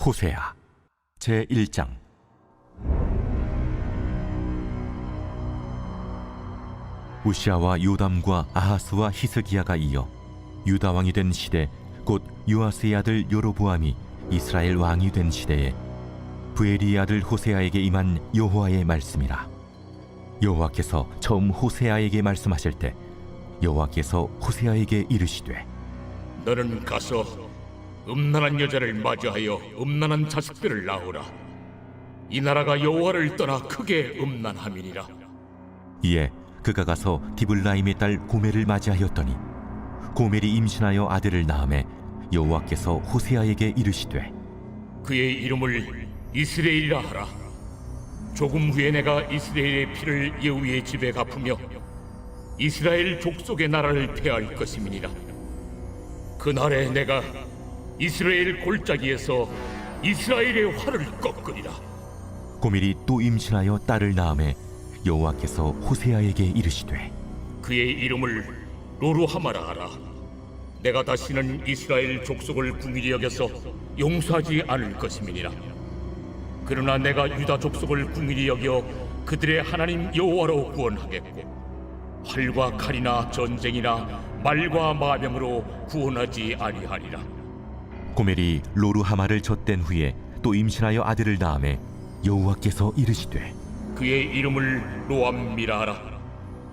호세아 제1장. 우시아와 요담과 아하스와 히스기야가 이어 유다 왕이 된 시대, 곧 요아스의 아들 여로보암이 이스라엘 왕이 된 시대에 부엘리의 아들 호세아에게 임한 여호와의 말씀이라. 여호와께서 처음 호세아에게 말씀하실 때 여호와께서 호세아에게 이르시되, 너는 가서 음란한 여자를 맞이하여 음란한 자식들을 낳으라. 이 나라가 여호와를 떠나 크게 음란함이니라. 이에 그가 가서 디블라임의 딸 고멜을 맞이하였더니 고멜이 임신하여 아들을 낳음에 여호와께서 호세아에게 이르시되, 그의 이름을 이스라엘이라 하라. 조금 후에 내가 이스라엘의 피를 예후의 집에 갚으며 이스라엘 족속의 나라를 폐할 것임이니라. 그날에 내가 이스라엘 골짜기에서 이스라엘의 활을 꺾으리라. 고멜이 또 임신하여 딸을 낳음에 여호와께서 호세아에게 이르시되, 그의 이름을 로루하마라 하라. 내가 다시는 이스라엘 족속을 궁일이 여겨서 용서하지 않을 것임이니라. 그러나 내가 유다 족속을 궁일이 여겨 그들의 하나님 여호와로 구원하겠고 활과 칼이나 전쟁이나 말과 마병으로 구원하지 아니하리라. 고멜이 로루하마를 젖댄 후에 또 임신하여 아들을 낳음에 여호와께서 이르시되, 그의 이름을 로암미라 하라.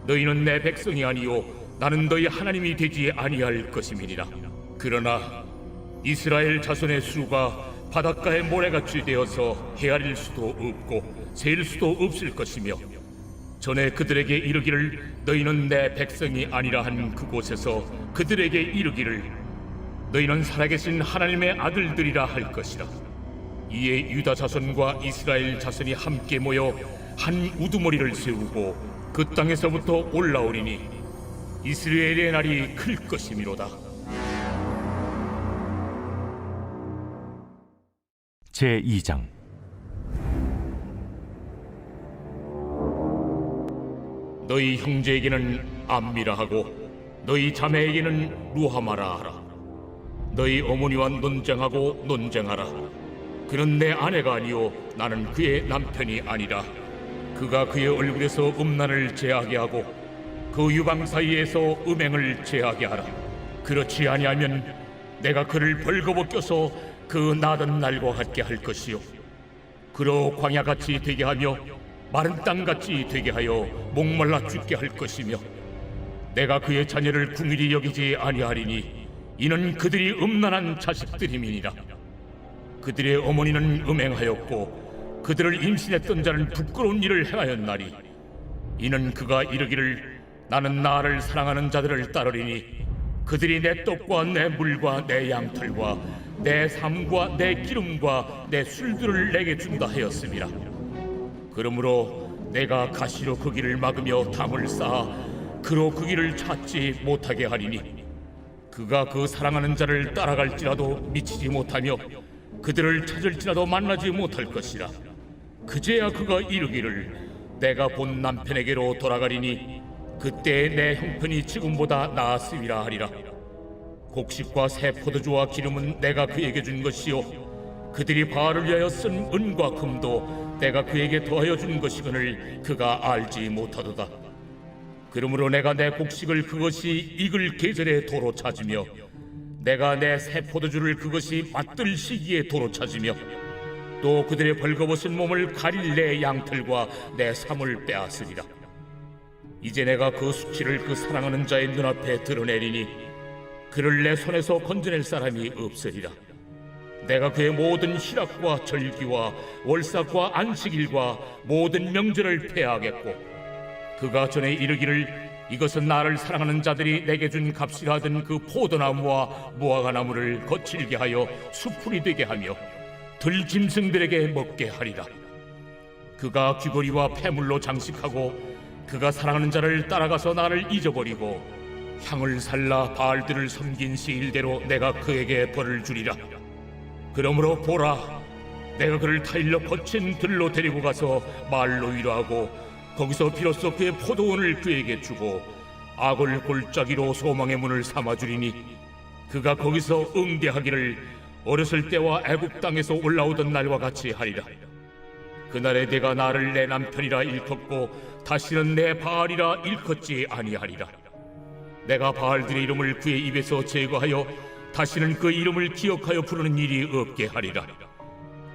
너희는 내 백성이 아니요 나는 너희 하나님이 되지 아니할 것임이니라. 그러나 이스라엘 자손의 수가 바닷가의 모래같이 되어서 헤아릴 수도 없고 셀 수도 없을 것이며, 전에 그들에게 이르기를 너희는 내 백성이 아니라 한 그곳에서 그들에게 이르기를 너희는 살아계신 하나님의 아들들이라 할 것이라. 이에 유다 자손과 이스라엘 자손이 함께 모여 한 우두머리를 세우고 그 땅에서부터 올라오리니 이스라엘의 날이 클 것이미로다. 제2장. 너희 형제에게는 암미라 하고 너희 자매에게는 루하마라 하라. 너희 어머니와 논쟁하고 논쟁하라. 그는 내 아내가 아니요 나는 그의 남편이 아니라. 그가 그의 얼굴에서 음란을 제하게 하고 그 유방 사이에서 음행을 제하게 하라. 그렇지 아니하면 내가 그를 벌거벗겨서 그 나던 날과 같게 할 것이요 그로 광야같이 되게 하며 마른 땅같이 되게 하여 목말라 죽게 할 것이며, 내가 그의 자녀를 궁일이 여기지 아니하리니 이는 그들이 음란한 자식들임이니라. 그들의 어머니는 음행하였고 그들을 임신했던 자는 부끄러운 일을 행하였나니 이는 그가 이르기를 나는 나를 사랑하는 자들을 따르리니 그들이 내 떡과 내 물과 내 양털과 내 삶과 내 기름과 내 술들을 내게 준다 하였음이라. 그러므로 내가 가시로 그 길을 막으며 담을 쌓아 그로 그 길을 찾지 못하게 하리니 그가 그 사랑하는 자를 따라갈지라도 미치지 못하며 그들을 찾을지라도 만나지 못할 것이라. 그제야 그가 이르기를 내가 본 남편에게로 돌아가리니 그때 내 형편이 지금보다 나았음이라 하리라. 곡식과 새 포도주와 기름은 내가 그에게 준 것이요 그들이 바알을 위하여 쓴 은과 금도 내가 그에게 더하여 준 것이거늘 그가 알지 못하도다. 그러므로 내가 내 곡식을 그것이 익을 계절에 도로 찾으며 내가 내 새 포도주를 그것이 맛들 시기에 도로 찾으며 또 그들의 벌거벗은 몸을 가릴 내 양털과 내 삶을 빼앗으리라. 이제 내가 그 수치를 그 사랑하는 자의 눈앞에 드러내리니 그를 내 손에서 건져낼 사람이 없으리라. 내가 그의 모든 희락과 절기와 월삭과 안식일과 모든 명절을 폐하겠고 그가 전에 이르기를 이것은 나를 사랑하는 자들이 내게 준 값이라 하던 그 포도나무와 무화과나무를 거칠게 하여 수풀이 되게 하며 들짐승들에게 먹게 하리라. 그가 귀걸이와 폐물로 장식하고 그가 사랑하는 자를 따라가서 나를 잊어버리고 향을 살라 바알들을 섬긴 시일대로 내가 그에게 벌을 주리라. 그러므로 보라, 내가 그를 타일러 거친 들로 데리고 가서 말로 위로하고 거기서 비로소 그의 포도원을 그에게 주고 악을 골짜기로 소망의 문을 삼아주리니 그가 거기서 응대하기를 어렸을 때와 애굽 땅에서 올라오던 날과 같이 하리라. 그날에 내가 나를 내 남편이라 일컫고 다시는 내 바알이라 일컫지 아니하리라. 내가 바알들의 이름을 그의 입에서 제거하여 다시는 그 이름을 기억하여 부르는 일이 없게 하리라.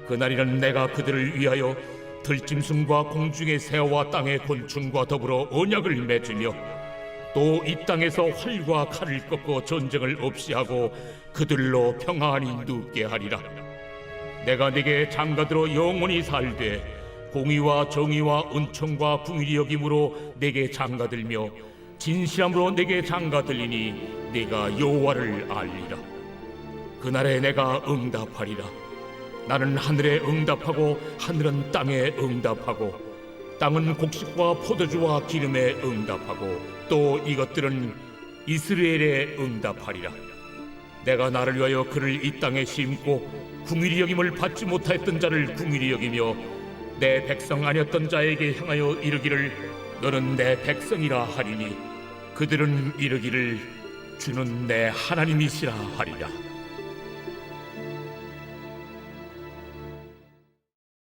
그날에는 내가 그들을 위하여 들짐승과 공중의 새와 땅의 곤충과 더불어 언약을 맺으며 또 이 땅에서 활과 칼을 꺾고 전쟁을 없이 하고 그들로 평안히 눕게 하리라. 내가 네게 장가들어 영원히 살되 공의와 정의와 은총과 긍휼히 여김으로 네게 장가들며 진실함으로 네게 장가들리니 네가 여호와를 알리라. 그날에 내가 응답하리라. 나는 하늘에 응답하고 하늘은 땅에 응답하고 땅은 곡식과 포도주와 기름에 응답하고 또 이것들은 이스라엘에 응답하리라. 내가 나를 위하여 그를 이 땅에 심고 긍휼히 여김을 받지 못하였던 자를 긍휼히 여기며 내 백성 아니었던 자에게 향하여 이르기를 너는 내 백성이라 하리니 그들은 이르기를 주는 내 하나님이시라 하리라.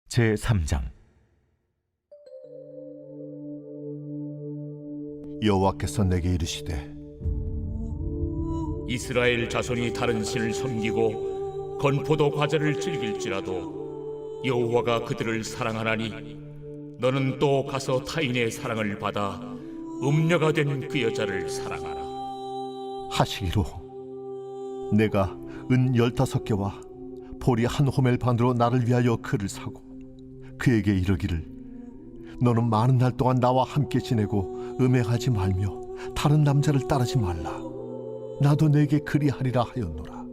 제3장. 여호와께서 내게 이르시되 이스라엘 자손이 다른 신을 섬기고 건포도 과자를 즐길지라도 여호와가 그들을 사랑하나니 너는 또 가서 타인의 사랑을 받아 음녀가 된 그 여자를 사랑하라. 하시기로 내가 은 15개와 보리 한 호멜 반으로 나를 위하여 그를 사고 그에게 이르기를 너는 많은 날 동안 나와 함께 지내고 음행하지 말며 다른 남자를 따르지 말라. 나도 내게 그리하리라 하였노라.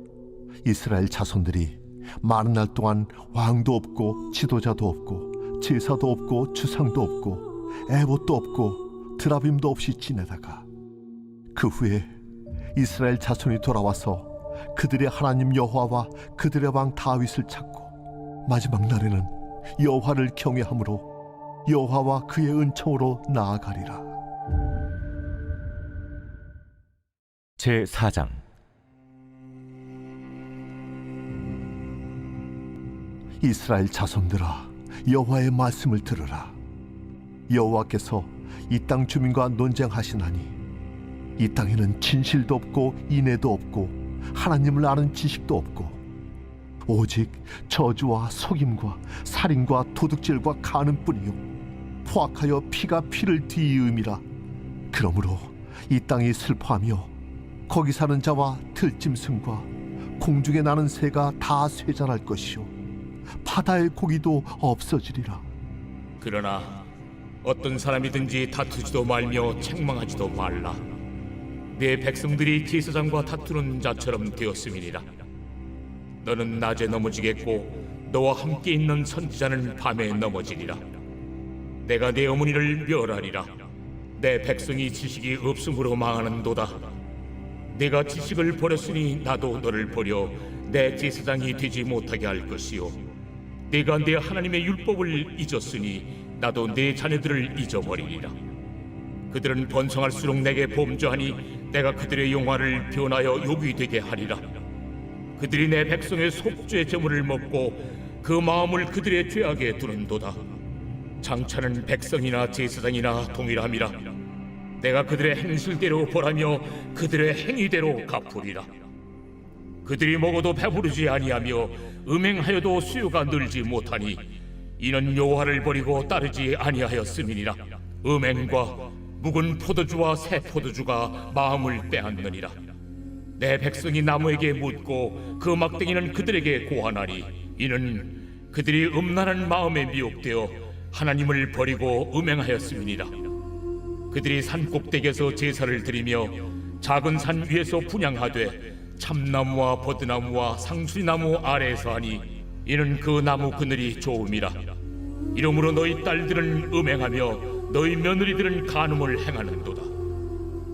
이스라엘 자손들이 많은 날 동안 왕도 없고 지도자도 없고 제사도 없고 주상도 없고 에봇도 없고 드라빔도 없이 지내다가 그 후에 이스라엘 자손이 돌아와서 그들의 하나님 여호와와 그들의 왕 다윗을 찾고 마지막 날에는 여호와를 경외함으로 여호와와 그의 은총으로 나아가리라. 제4장. 이스라엘 자손들아, 여호와의 말씀을 들으라. 여호와께서 이 땅 주민과 논쟁하시나니 이 땅에는 진실도 없고 인애도 없고 하나님을 아는 지식도 없고 오직 저주와 속임과 살인과 도둑질과 간음뿐이요 포악하여 피가 피를 뒤이음이라. 그러므로 이 땅이 슬퍼하며 거기 사는 자와 들짐승과 공중에 나는 새가 다 쇠잔할 것이요 바다의 고기도 없어지리라. 그러나 어떤 사람이든지 다투지도 말며 책망하지도 말라. 내 백성들이 제사장과 다투는 자처럼 되었음이니라. 너는 낮에 넘어지겠고 너와 함께 있는 선지자는 밤에 넘어지리라. 내가 내 어머니를 멸하리라. 내 백성이 지식이 없음으로 망하는도다. 내가 지식을 버렸으니 나도 너를 버려 내 제사장이 되지 못하게 할 것이요 내가 내 하나님의 율법을 잊었으니 나도 내 자녀들을 잊어버리리라. 그들은 번성할수록 내게 범죄하니 내가 그들의 영화를 변하여 욕이 되게 하리라. 그들이 내 백성의 속죄 제물을 먹고 그 마음을 그들의 죄악에 두는도다. 장차는 백성이나 제사장이나 동일함이라. 내가 그들의 행실대로 벌하며 그들의 행위대로 갚으리라. 그들이 먹어도 배부르지 아니하며 음행하여도 수요가 늘지 못하니 이는 여호와를 버리고 따르지 아니하였음이니라. 음행과 묵은 포도주와 새 포도주가 마음을 빼앗느니라. 내 백성이 나무에게 묻고 그 막대기는 그들에게 고하나니 이는 그들이 음란한 마음에 미혹되어 하나님을 버리고 음행하였음이니라. 그들이 산 꼭대기에서 제사를 드리며 작은 산 위에서 분향하되 참나무와 버드나무와 상수리나무 아래에서 하니 이는 그 나무 그늘이 좋음이라. 이러므로 너희 딸들은 음행하며 너희 며느리들은 간음을 행하는도다.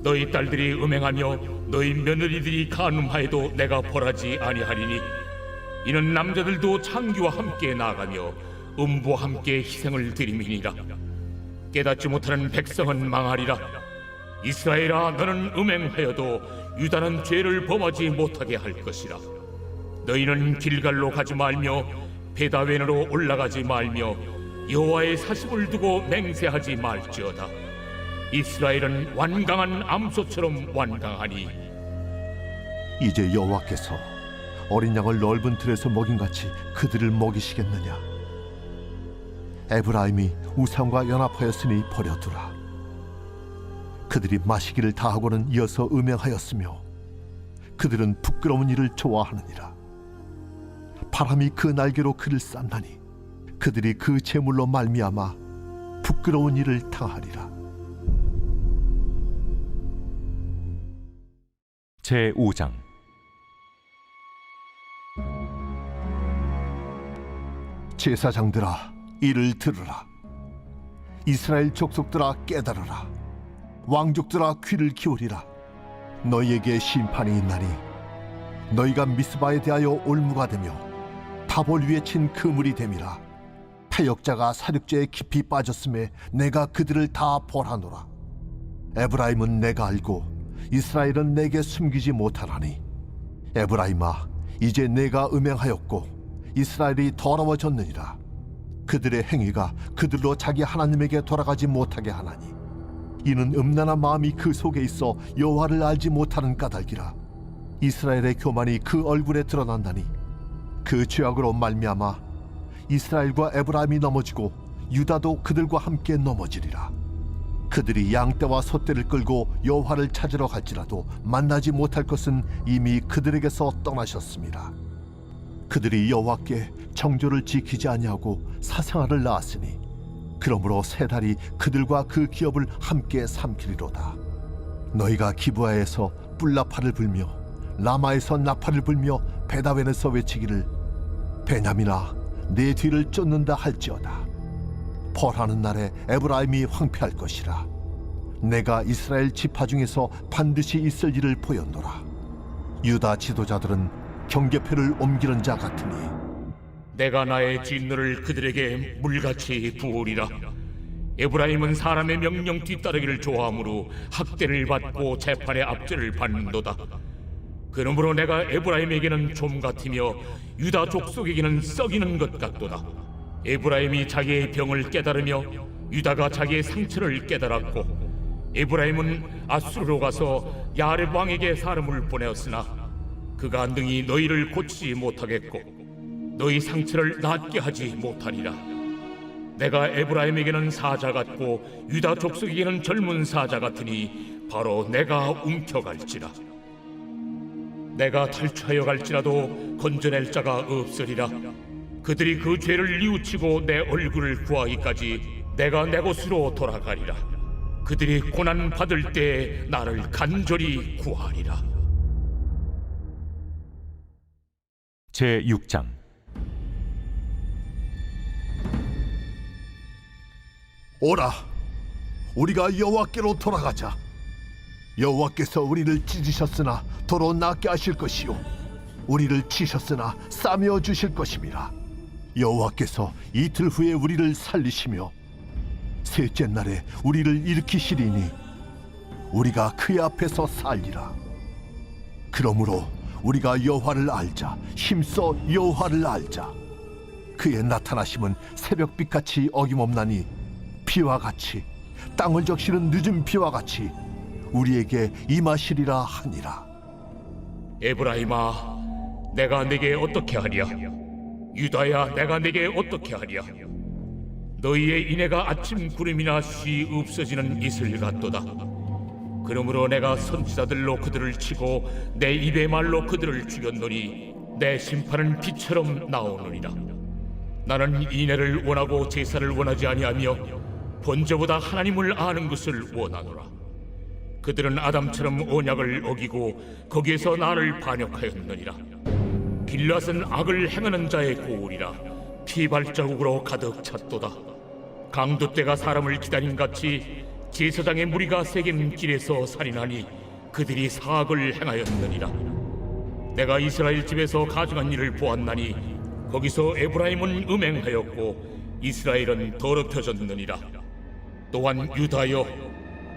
너희 딸들이 음행하며 너희 며느리들이 간음하여도 내가 벌하지 아니하리니 이는 남자들도 창기와 함께 나아가며 음부와 함께 희생을 드림이니라. 깨닫지 못하는 백성은 망하리라. 이스라엘아, 너는 음행하여도 유다는 죄를 범하지 못하게 할 것이라. 너희는 길갈로 가지 말며 베다웬으로 올라가지 말며 여호와의 사십을 두고 맹세하지 말지어다. 이스라엘은 완강한 암소처럼 완강하니 이제 여호와께서 어린 양을 넓은 틀에서 먹인같이 그들을 먹이시겠느냐? 에브라임이 우상과 연합하였으니 버려두라. 그들이 마시기를 다하고는 이어서 음행하였으며 그들은 부끄러운 일을 좋아하느니라. 바람이 그 날개로 그를 쌌나니 그들이 그 재물로 말미암아 부끄러운 일을 당하리라. 제5장. 제사장들아, 이를 들으라. 이스라엘 족속들아, 깨달으라. 왕족들아, 귀를 기울이라. 너희에게 심판이 있나니 너희가 미스바에 대하여 올무가 되며 다볼 위에 친 그물이 됨이라. 패역자가 사륙제에 깊이 빠졌음에 내가 그들을 다 벌하노라. 에브라임은 내가 알고 이스라엘은 내게 숨기지 못하나니 에브라임아, 이제 내가 음행하였고 이스라엘이 더러워졌느니라. 그들의 행위가 그들로 자기 하나님에게 돌아가지 못하게 하나니 이는 음란한 마음이 그 속에 있어 여호와를 알지 못하는 까닭이라. 이스라엘의 교만이 그 얼굴에 드러난다니 그 죄악으로 말미암아 이스라엘과 에브라임이 넘어지고 유다도 그들과 함께 넘어지리라. 그들이 양떼와 소떼를 끌고 여호와를 찾으러 갈지라도 만나지 못할 것은 이미 그들에게서 떠나셨습니다. 그들이 여호와께 정조를 지키지 아니하고 사생아를 낳았으니 그러므로 세 달이 그들과 그 기업을 함께 삼키리로다. 너희가 기브아에서 뿔나팔을 불며 라마에서 나팔을 불며 베다웬에서 외치기를 베냐민아, 내 뒤를 쫓는다 할지어다. 벌하는 날에 에브라임이 황폐할 것이라. 내가 이스라엘 지파 중에서 반드시 있을 일을 보였노라. 유다 지도자들은 경계표를 옮기는 자 같으니 내가 나의 진노를 그들에게 물같이 부으리라. 에브라임은 사람의 명령 뒤따르기를 좋아하므로 학대를 받고 재판의 압제를 받는도다. 그러므로 내가 에브라임에게는 좀 같으며 유다 족속에게는 썩이는 것 같도다. 에브라임이 자기의 병을 깨달으며 유다가 자기의 상처를 깨달았고 에브라임은 아수르로 가서 야렙 왕에게 사람을 보내었으나 그가 능히 너희를 고치지 못하겠고 너희 상처를 낫게 하지 못하리라. 내가 에브라임에게는 사자 같고 유다 족속에게는 젊은 사자 같으니 바로 내가 움켜갈지라. 내가 탈취하여 갈지라도 건져낼 자가 없으리라. 그들이 그 죄를 뉘우치고 내 얼굴을 구하기까지 내가 내 곳으로 돌아가리라. 그들이 고난 받을 때에 나를 간절히 구하리라. 제6장. 오라, 우리가 여호와께로 돌아가자. 여호와께서 우리를 찢으셨으나 도로 낫게 하실 것이요 우리를 치셨으나 싸매어 주실 것임이라. 여호와께서 이틀 후에 우리를 살리시며 셋째 날에 우리를 일으키시리니 우리가 그의 앞에서 살리라. 그러므로 우리가 여호와를 알자. 힘써 여호와를 알자. 그의 나타나심은 새벽빛같이 어김없나니 비와 같이 땅을 적시는 늦은 비와 같이 우리에게 임하시리라 하니라. 에브라임아, 내가 내게 어떻게 하랴? 유다야, 내가 내게 어떻게 하랴? 너희의 인애가 아침 구름이나 쉬 없어지는 이슬 같도다. 그러므로 내가 선지자들로 그들을 치고 내 입의 말로 그들을 죽였노니 내 심판은 비처럼 나오느니라. 나는 인애를 원하고 제사를 원하지 아니하며 번제보다 하나님을 아는 것을 원하노라. 그들은 아담처럼 언약을 어기고 거기에서 나를 반역하였느니라. 길앗은 악을 행하는 자의 고울이라. 피 발자국으로 가득 찼도다. 강도떼가 사람을 기다린 같이 제사장의 무리가 새긴 길에서 살인하니 그들이 사악을 행하였느니라. 내가 이스라엘 집에서 가증한 일을 보았나니 거기서 에브라임은 음행하였고 이스라엘은 더럽혀졌느니라. 또한 유다여,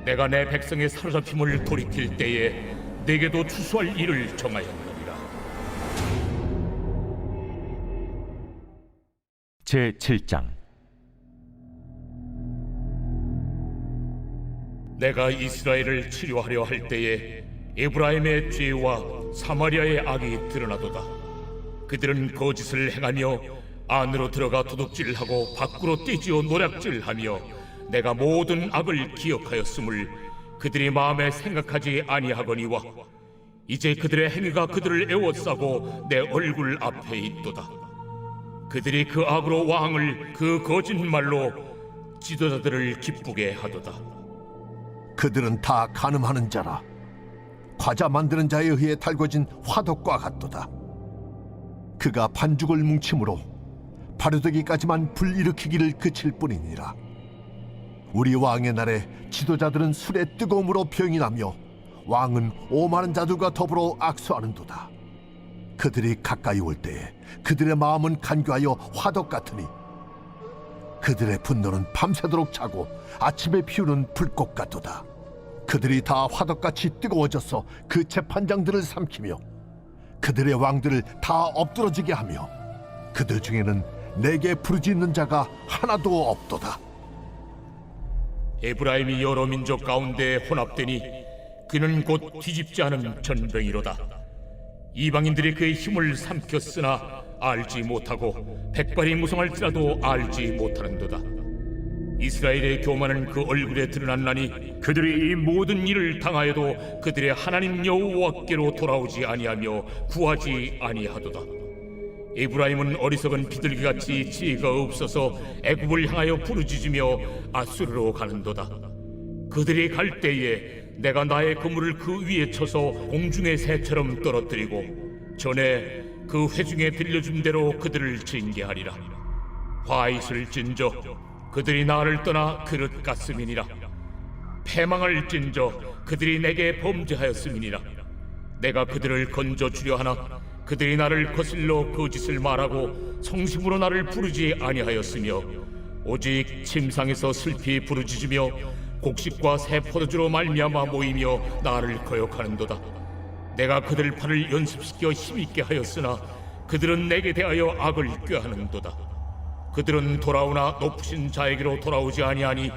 내가 내 백성의 사로잡힘을 돌이킬 때에 내게도 추수할 일을 정하였느니라. 제 7장. 내가 이스라엘을 치료하려 할 때에 에브라임의 죄와 사마리아의 악이 드러나도다. 그들은 거짓을 행하며 안으로 들어가 도둑질하고 밖으로 떼지어 노략질하며 내가 모든 악을 기억하였음을 그들이 마음에 생각하지 아니하거니와 이제 그들의 행위가 그들을 애워싸고 내 얼굴 앞에 있도다. 그들이 그 악으로 왕을 그 거짓말로 지도자들을 기쁘게 하도다. 그들은 다 간음하는 자라 과자 만드는 자에 의해 달궈진 화덕과 같도다. 그가 반죽을 뭉침으로 발효되기까지만 불일으키기를 그칠 뿐이니라. 우리 왕의 날에 지도자들은 술의 뜨거움으로 병이 나며 왕은 오만한 자들과 더불어 악수하는도다. 그들이 가까이 올 때에 그들의 마음은 간교하여 화덕 같으니 그들의 분노는 밤새도록 차고 아침에 피우는 불꽃 같도다. 그들이 다 화덕같이 뜨거워져서 그 재판장들을 삼키며 그들의 왕들을 다 엎드러지게 하며 그들 중에는 내게 부르짖는 자가 하나도 없도다. 에브라임이 여러 민족 가운데 혼합되니 그는 곧 뒤집지 않은 전병이로다. 이방인들이 그의 힘을 삼켰으나 알지 못하고 백발이 무성할지라도 알지 못하는도다. 이스라엘의 교만은 그 얼굴에 드러났나니 그들이 이 모든 일을 당하여도 그들의 하나님 여호와께로 돌아오지 아니하며 구하지 아니하도다. 에브라임은 어리석은 비둘기같이 지혜가 없어서 애굽을 향하여 부르짖으며 아수르로 가는도다. 그들이 갈 때에 내가 나의 그물을 그 위에 쳐서 공중의 새처럼 떨어뜨리고 전에 그 회중에 들려준 대로 그들을 징계하리라. 화잇을 진저 그들이 나를 떠나 그릇 같음이니라. 패망을 진저 그들이 내게 범죄하였음이니라. 내가 그들을 건져 주려 하나 그들이 나를 거슬러 거짓을 말하고 성심으로 나를 부르지 아니하였으며 오직 침상에서 슬피 부르짖으며 곡식과 새 포도주로 말미암아 모이며 나를 거역하는도다. 내가 그들 팔을 연습시켜 힘있게 하였으나 그들은 내게 대하여 악을 꾀하는도다. 그들은 돌아오나 높으신 자에게로 돌아오지 아니하니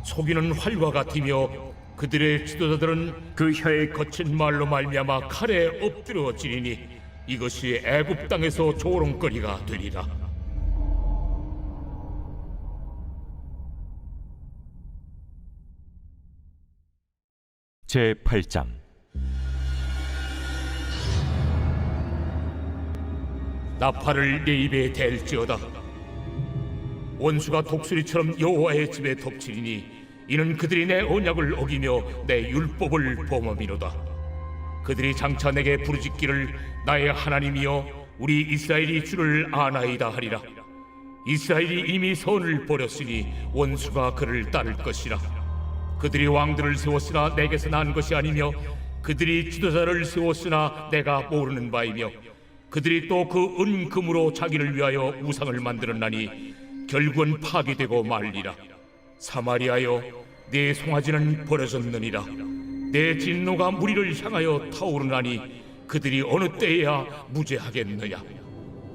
속이는 활과 같으며 그들의 지도자들은 그 혀의 거친 말로 말미암아 칼에 엎드러지리니 이것이 애굽 땅에서 조롱거리가 되리라. 제 8장. 나팔을 내 입에 댈지어다. 원수가 독수리처럼 여호와의 집에 덮치리니 이는 그들이 내 언약을 어기며 내 율법을 범함이로다. 그들이 장차 내게 부르짖기를 나의 하나님이여 우리 이스라엘이 주를 아나이다 하리라. 이스라엘이 이미 선을 버렸으니 원수가 그를 따를 것이라. 그들이 왕들을 세웠으나 내게서 난 것이 아니며 그들이 지도자를 세웠으나 내가 모르는 바이며 그들이 또 그 은금으로 자기를 위하여 우상을 만들었나니 결국은 파괴되고 말리라. 사마리아여 네 송아지는 버려졌느니라. 내 진노가 무리를 향하여 타오르나니 그들이 어느 때에야 무죄하겠느냐.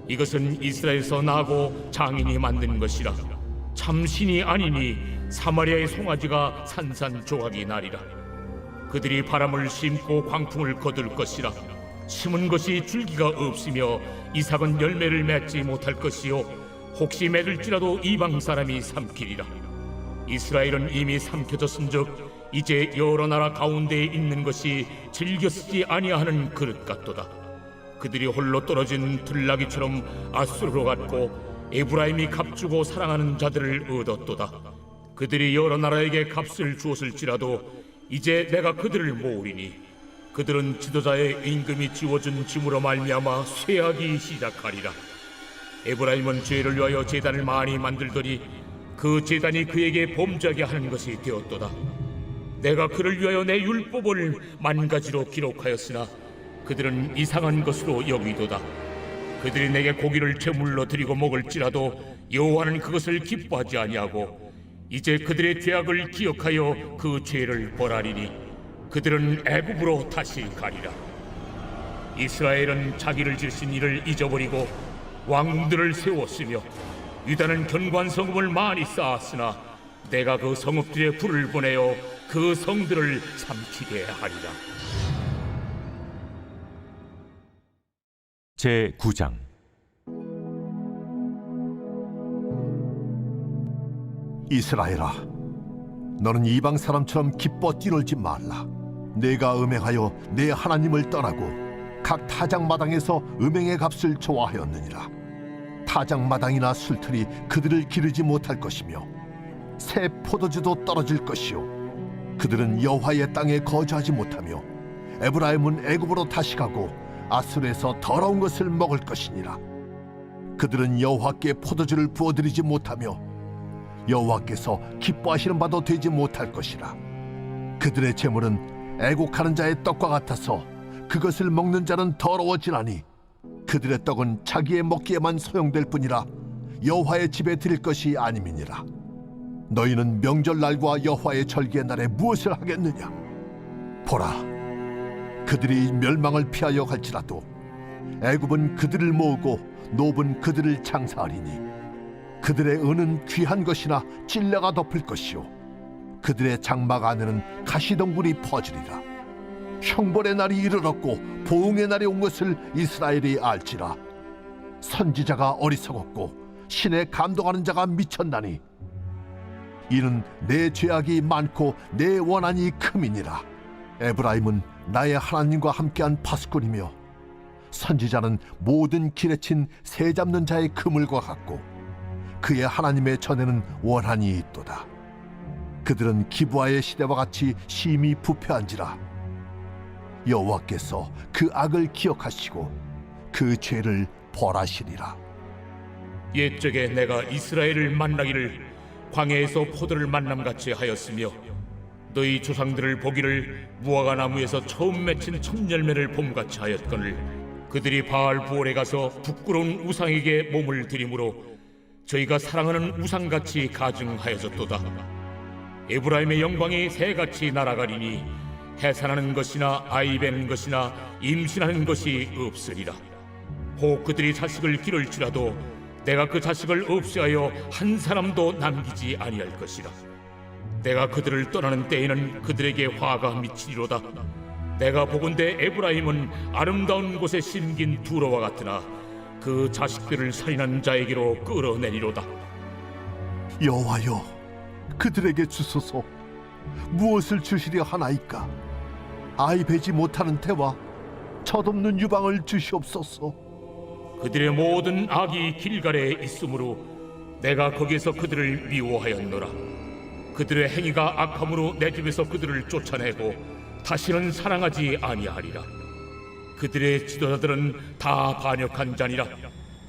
이것은 이스라엘에서 나고 장인이 만든 것이라. 참신이 아니니 사마리아의 송아지가 산산조각이 나리라. 그들이 바람을 심고 광풍을 거둘 것이라. 심은 것이 줄기가 없으며 이삭은 열매를 맺지 못할 것이요 혹시 맺을지라도 이방 사람이 삼키리라. 이스라엘은 이미 삼켜졌은즉 이제 여러 나라 가운데에 있는 것이 즐겨 쓰지 아니하는 그릇 같도다. 그들이 홀로 떨어진 들나귀처럼 아수르로 갔고 에브라임이 값주고 사랑하는 자들을 얻었도다. 그들이 여러 나라에게 값을 주었을지라도 이제 내가 그들을 모으리니 그들은 지도자의 임금이 지워준 짐으로 말미암아 쇠하기 시작하리라. 에브라임은 죄를 위하여 제단을 많이 만들더니 그 제단이 그에게 범죄하게 하는 것이 되었도다. 내가 그를 위하여 내 율법을 만가지로 기록하였으나 그들은 이상한 것으로 여기도다. 그들이 내게 고기를 제물로 드리고 먹을지라도 여호와는 그것을 기뻐하지 아니하고 이제 그들의 죄악을 기억하여 그 죄를 벌하리니 그들은 애굽으로 다시 가리라. 이스라엘은 자기를 지으신 이를 잊어버리고 왕들을 세웠으며 유다는 견고한 성읍을 많이 쌓았으나 내가 그 성읍들에 불을 보내어 그 성들을 삼키게 하리라. 제 9장. 이스라엘아, 너는 이방 사람처럼 기뻐 뛰놀지 말라. 내가 음행하여 내 하나님을 떠나고 각 타작마당에서 음행의 값을 좋아하였느니라. 타작마당이나 술틀이 그들을 기르지 못할 것이며 새 포도주도 떨어질 것이요 그들은 여호와의 땅에 거주하지 못하며 에브라임은 애굽으로 다시 가고 아수르에서 더러운 것을 먹을 것이니라. 그들은 여호와께 포도주를 부어드리지 못하며 여호와께서 기뻐하시는 바도 되지 못할 것이라. 그들의 재물은 애곡하는 자의 떡과 같아서 그것을 먹는 자는 더러워지나니 그들의 떡은 자기의 먹기에만 소용될 뿐이라 여호와의 집에 드릴 것이 아님이니라. 너희는 명절날과 여호와의 절기의 날에 무엇을 하겠느냐? 보라, 그들이 멸망을 피하여 갈지라도 애굽은 그들을 모으고 노브는 그들을 장사하리니 그들의 은은 귀한 것이나 찔레가 덮을 것이요 그들의 장막 안에는 가시덩굴이 퍼지리라. 형벌의 날이 이르렀고 보응의 날이 온 것을 이스라엘이 알지라. 선지자가 어리석었고 신에 감동하는 자가 미쳤나니 이는 내 죄악이 많고 내 원한이 큼이니라. 에브라임은 나의 하나님과 함께한 파수꾼이며 선지자는 모든 길에 친 새 잡는 자의 그물과 같고 그의 하나님의 전에는 원한이 있도다. 그들은 기브아의 시대와 같이 심히 부패한지라. 여호와께서 그 악을 기억하시고 그 죄를 벌하시리라. 옛적에 내가 이스라엘을 만나기를 광야에서 포도를 만남같이 하였으며 너희 조상들을 보기를 무화과 나무에서 처음 맺힌 첫 열매를 봄같이 하였거늘 그들이 바알 부올에 가서 부끄러운 우상에게 몸을 들이므로 저희가 사랑하는 우상같이 가증하여졌도다. 에브라임의 영광이 새같이 날아가리니 해산하는 것이나 아이 베는 것이나 임신하는 것이 없으리라. 혹 그들이 자식을 기를지라도 내가 그 자식을 없애하여 한 사람도 남기지 아니할 것이라. 내가 그들을 떠나는 때에는 그들에게 화가 미치리로다. 내가 보건대 에브라임은 아름다운 곳에 심긴 두로와 같으나 그 자식들을 살인한 자에게로 끌어내리로다. 여호와여, 그들에게 주소서. 무엇을 주시려 하나이까? 아이 베지 못하는 태와 젖없는 유방을 주시옵소서. 그들의 모든 악이 길갈에 있으므로 내가 거기에서 그들을 미워하였노라. 그들의 행위가 악함으로 내 집에서 그들을 쫓아내고 다시는 사랑하지 아니하리라. 그들의 지도자들은 다 반역한 자니라.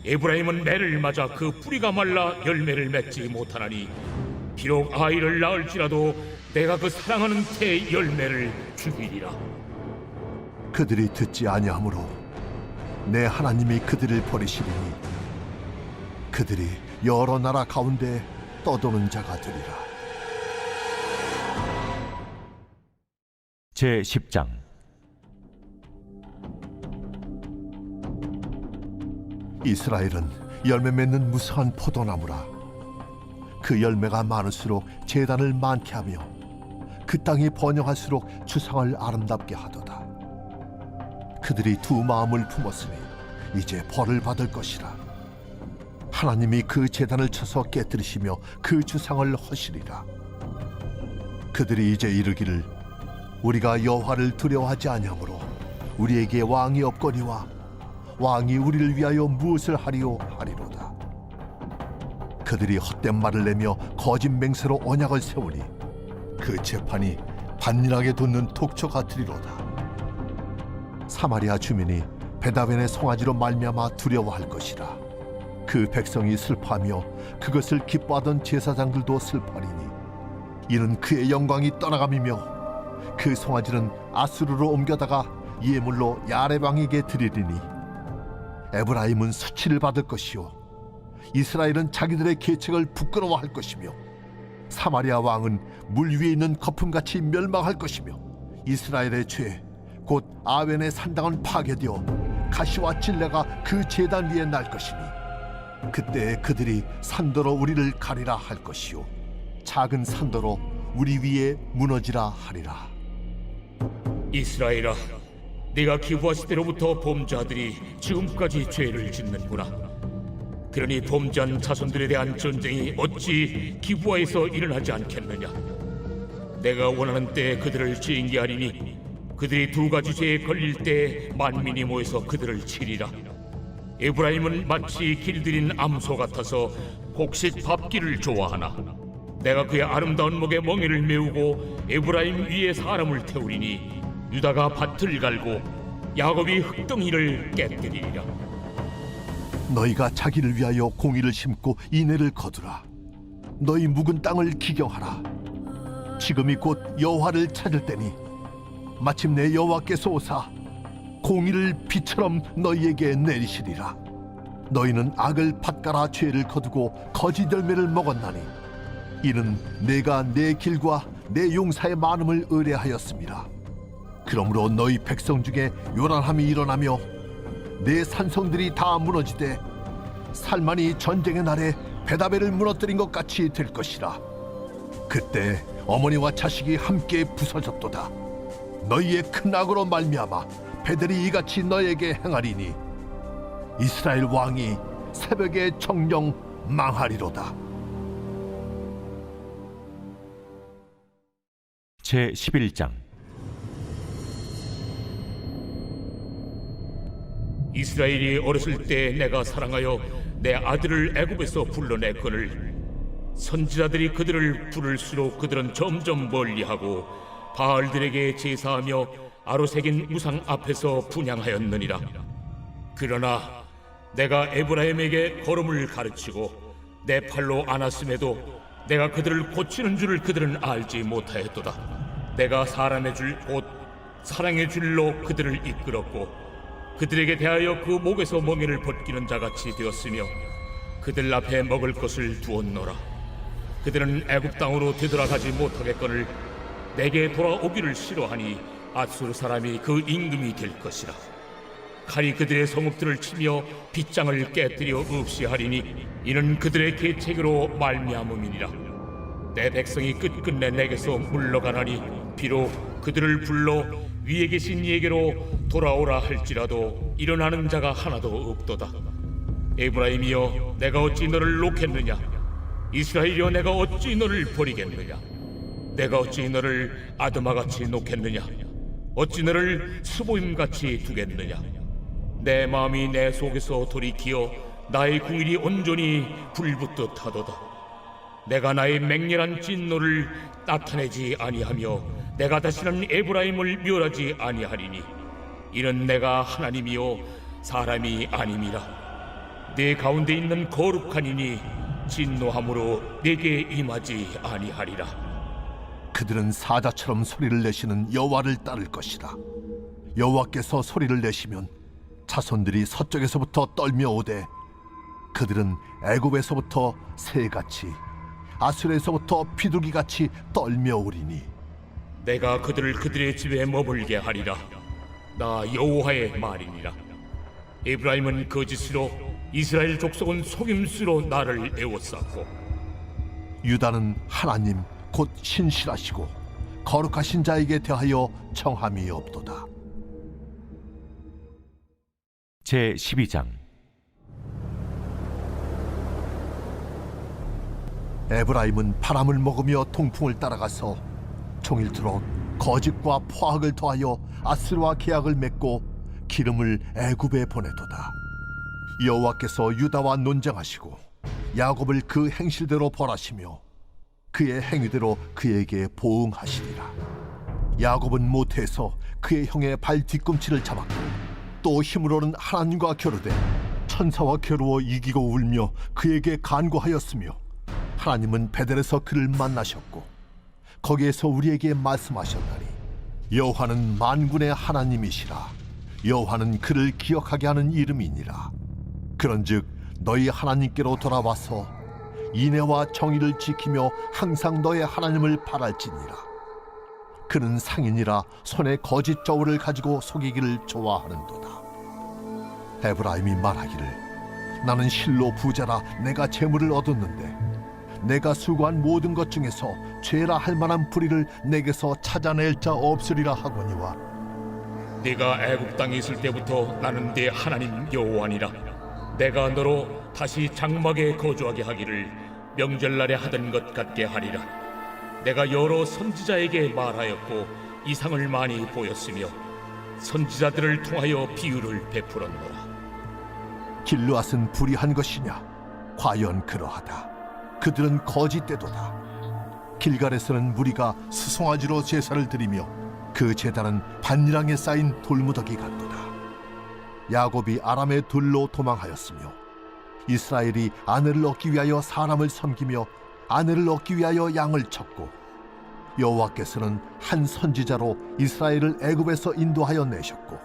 에브라임은 매를 맞아 그 뿌리가 말라 열매를 맺지 못하나니 비록 아이를 낳을지라도 내가 그 사랑하는 태의 열매를 죽이리라. 그들이 듣지 아니하므로 내 하나님이 그들을 버리시리니 그들이 여러 나라 가운데 떠도는 자가 되리라. 제 10장. 이스라엘은 열매 맺는 무성한 포도나무라. 그 열매가 많을수록 제단을 많게 하며 그 땅이 번영할수록 주상을 아름답게 하도다. 그들이 두 마음을 품었으니 이제 벌을 받을 것이라. 하나님이 그 제단을 쳐서 깨뜨리시며 그 주상을 허시리라. 그들이 이제 이르기를 우리가 여호와를 두려워하지 아니하므로 우리에게 왕이 없거니와 왕이 우리를 위하여 무엇을 하리요 하리로다. 그들이 헛된 말을 내며 거짓 맹세로 언약을 세우니 그 재판이 반일하게 돋는 독초 같으리로다. 사마리아 주민이 베다벤의 송아지로 말미암아 두려워할 것이라. 그 백성이 슬퍼하며 그것을 기뻐하던 제사장들도 슬퍼하리니 이는 그의 영광이 떠나감이며 그 송아지는 아수르로 옮겨다가 예물로 야레방에게 드리리니 에브라임은 수치를 받을 것이요 이스라엘은 자기들의 계책을 부끄러워할 것이며 사마리아 왕은 물 위에 있는 거품같이 멸망할 것이며 이스라엘의 죄 곧 아웬의 산당은 파괴되어 가시와 찔레가 그 제단 위에 날 것이니 그때 그들이 산더러 우리를 가리라 할 것이요 작은 산더러 우리 위에 무너지라 하리라. 이스라엘아, 네가 기부하실 때로부터 범죄자들이 지금까지 죄를 짓는구나. 그러니 범죄한 자손들에 대한 전쟁이 어찌 기부하에서 일어나지 않겠느냐. 내가 원하는 때에 그들을 징계하리니 그들이 두 가지 죄에 걸릴 때 만민이 모여서 그들을 치리라. 에브라임은 마치 길들인 암소 같아서 곡식 밟기를 좋아하나 내가 그의 아름다운 목에 멍에를 메우고 에브라임 위에 사람을 태우리니 유다가 밭을 갈고 야곱이 흙덩이를 깨뜨리리라. 너희가 자기를 위하여 공의를 심고 인애를 거두라. 너희 묵은 땅을 기경하라. 지금이 곧 여호와를 찾을 때니 마침내 여호와께서 오사 공의를 비처럼 너희에게 내리시리라. 너희는 악을 밭갈아 죄를 거두고 거짓 열매를 먹었나니 이는 내가 내 길과 내 용사의 많음을 의뢰하였습니다. 그러므로 너희 백성 중에 요란함이 일어나며 내 산성들이 다 무너지되 살만이 전쟁의 날에 베다벨을 무너뜨린 것 같이 될 것이라. 그때 어머니와 자식이 함께 부서졌도다. 너희의 큰 악으로 말미암아 배들이 이같이 너에게 행하리니 이스라엘 왕이 새벽에 정령 망하리로다. 제 11장. 이스라엘이 어렸을 때 내가 사랑하여 내 아들을 애굽에서 불러냈거늘 선지자들이 그들을 부를수록 그들은 점점 멀리하고 바알들에게 제사하며 아로새긴 우상 앞에서 분향하였느니라. 그러나 내가 에브라임에게 걸음을 가르치고 내 팔로 안았음에도 내가 그들을 고치는 줄을 그들은 알지 못하였도다. 내가 사람의 줄 곧 사랑의 줄로 그들을 이끌었고 그들에게 대하여 그 목에서 멍에를 벗기는 자같이 되었으며 그들 앞에 먹을 것을 두었노라. 그들은 애굽 땅으로 되돌아가지 못하겠거늘 내게 돌아오기를 싫어하니 앗수르 사람이 그 임금이 될 것이라. 칼이 그들의 성읍들을 치며 빗장을 깨뜨려 없이 하리니 이는 그들의 계책으로 말미암음이니라. 내 백성이 끝끝내 내게서 물러가나니 비록 그들을 불러 위에 계신 이에게로 돌아오라 할지라도 일어나는 자가 하나도 없도다. 에브라임이여, 내가 어찌 너를 놓겠느냐? 이스라엘이여, 내가 어찌 너를 버리겠느냐? 내가 어찌 너를 아드마같이 놓겠느냐? 어찌 너를 스보임같이 두겠느냐? 내 마음이 내 속에서 돌이키어 나의 궁일이 온전히 불붙듯 하도다. 내가 나의 맹렬한 진노를 나타내지 아니하며 내가 다시는 에브라임을 멸하지 아니하리니 이는 내가 하나님이요 사람이 아님이라. 내 가운데 있는 거룩한 이니 진노함으로 내게 임하지 아니하리라. 그들은 사자처럼 소리를 내시는 여호와를 따를 것이다. 여호와께서 소리를 내시면 자손들이 서쪽에서부터 떨며 오되 그들은 애굽에서부터 새같이 아수르에서부터 비둘기같이 떨며 오리니 내가 그들을 그들의 집에 머물게 하리라. 나 여호와의 말이니라. 에브라임은 거짓으로 이스라엘 족속은 속임수로 나를 애워쌌고 유다는 하나님 곧 신실하시고 거룩하신 자에게 대하여 청함이 없도다. 제 12장. 에브라임은 바람을 먹으며 통풍을 따라가서 종일토록 거짓과 포악을 더하여 아스르와 계약을 맺고 기름을 애굽에 보내도다. 여호와께서 유다와 논쟁하시고 야곱을 그 행실대로 벌하시며 그의 행위대로 그에게 보응하시리라. 야곱은 모태에서 그의 형의 발 뒤꿈치를 잡았고 또 힘으로는 하나님과 겨루되 천사와 겨루어 이기고 울며 그에게 간구하였으며 하나님은 베델에서 그를 만나셨고 거기에서 우리에게 말씀하셨나니 여호와는 만군의 하나님이시라. 여호와는 그를 기억하게 하는 이름이니라. 그런즉 너희 하나님께로 돌아와서 인애와 정의를 지키며 항상 너의 하나님을 바랄지니라. 그는 상인이라 손에 거짓 저울을 가지고 속이기를 좋아하는도다. 에브라임이 말하기를 나는 실로 부자라 내가 재물을 얻었는데 내가 수고한 모든 것 중에서 죄라 할 만한 불의를 내게서 찾아낼 자 없으리라 하거니와 네가 애굽 땅에 있을 때부터 나는 네 하나님 여호와니라. 내가 너로 다시 장막에 거주하게 하기를 명절날에 하던 것 같게 하리라. 내가 여러 선지자에게 말하였고 이상을 많이 보였으며 선지자들을 통하여 비유를 베풀었노라. 길르앗은 불의한 것이냐? 과연 그러하다. 그들은 거짓되도다. 길갈에서는 무리가 수송아지로 제사를 드리며 그 제단은 반이랑에 쌓인 돌무더기 같도다. 야곱이 아람의 들로 도망하였으며 이스라엘이 아내를 얻기 위하여 사람을 섬기며 아내를 얻기 위하여 양을 쳤고 여호와께서는 한 선지자로 이스라엘을 애굽에서 인도하여 내셨고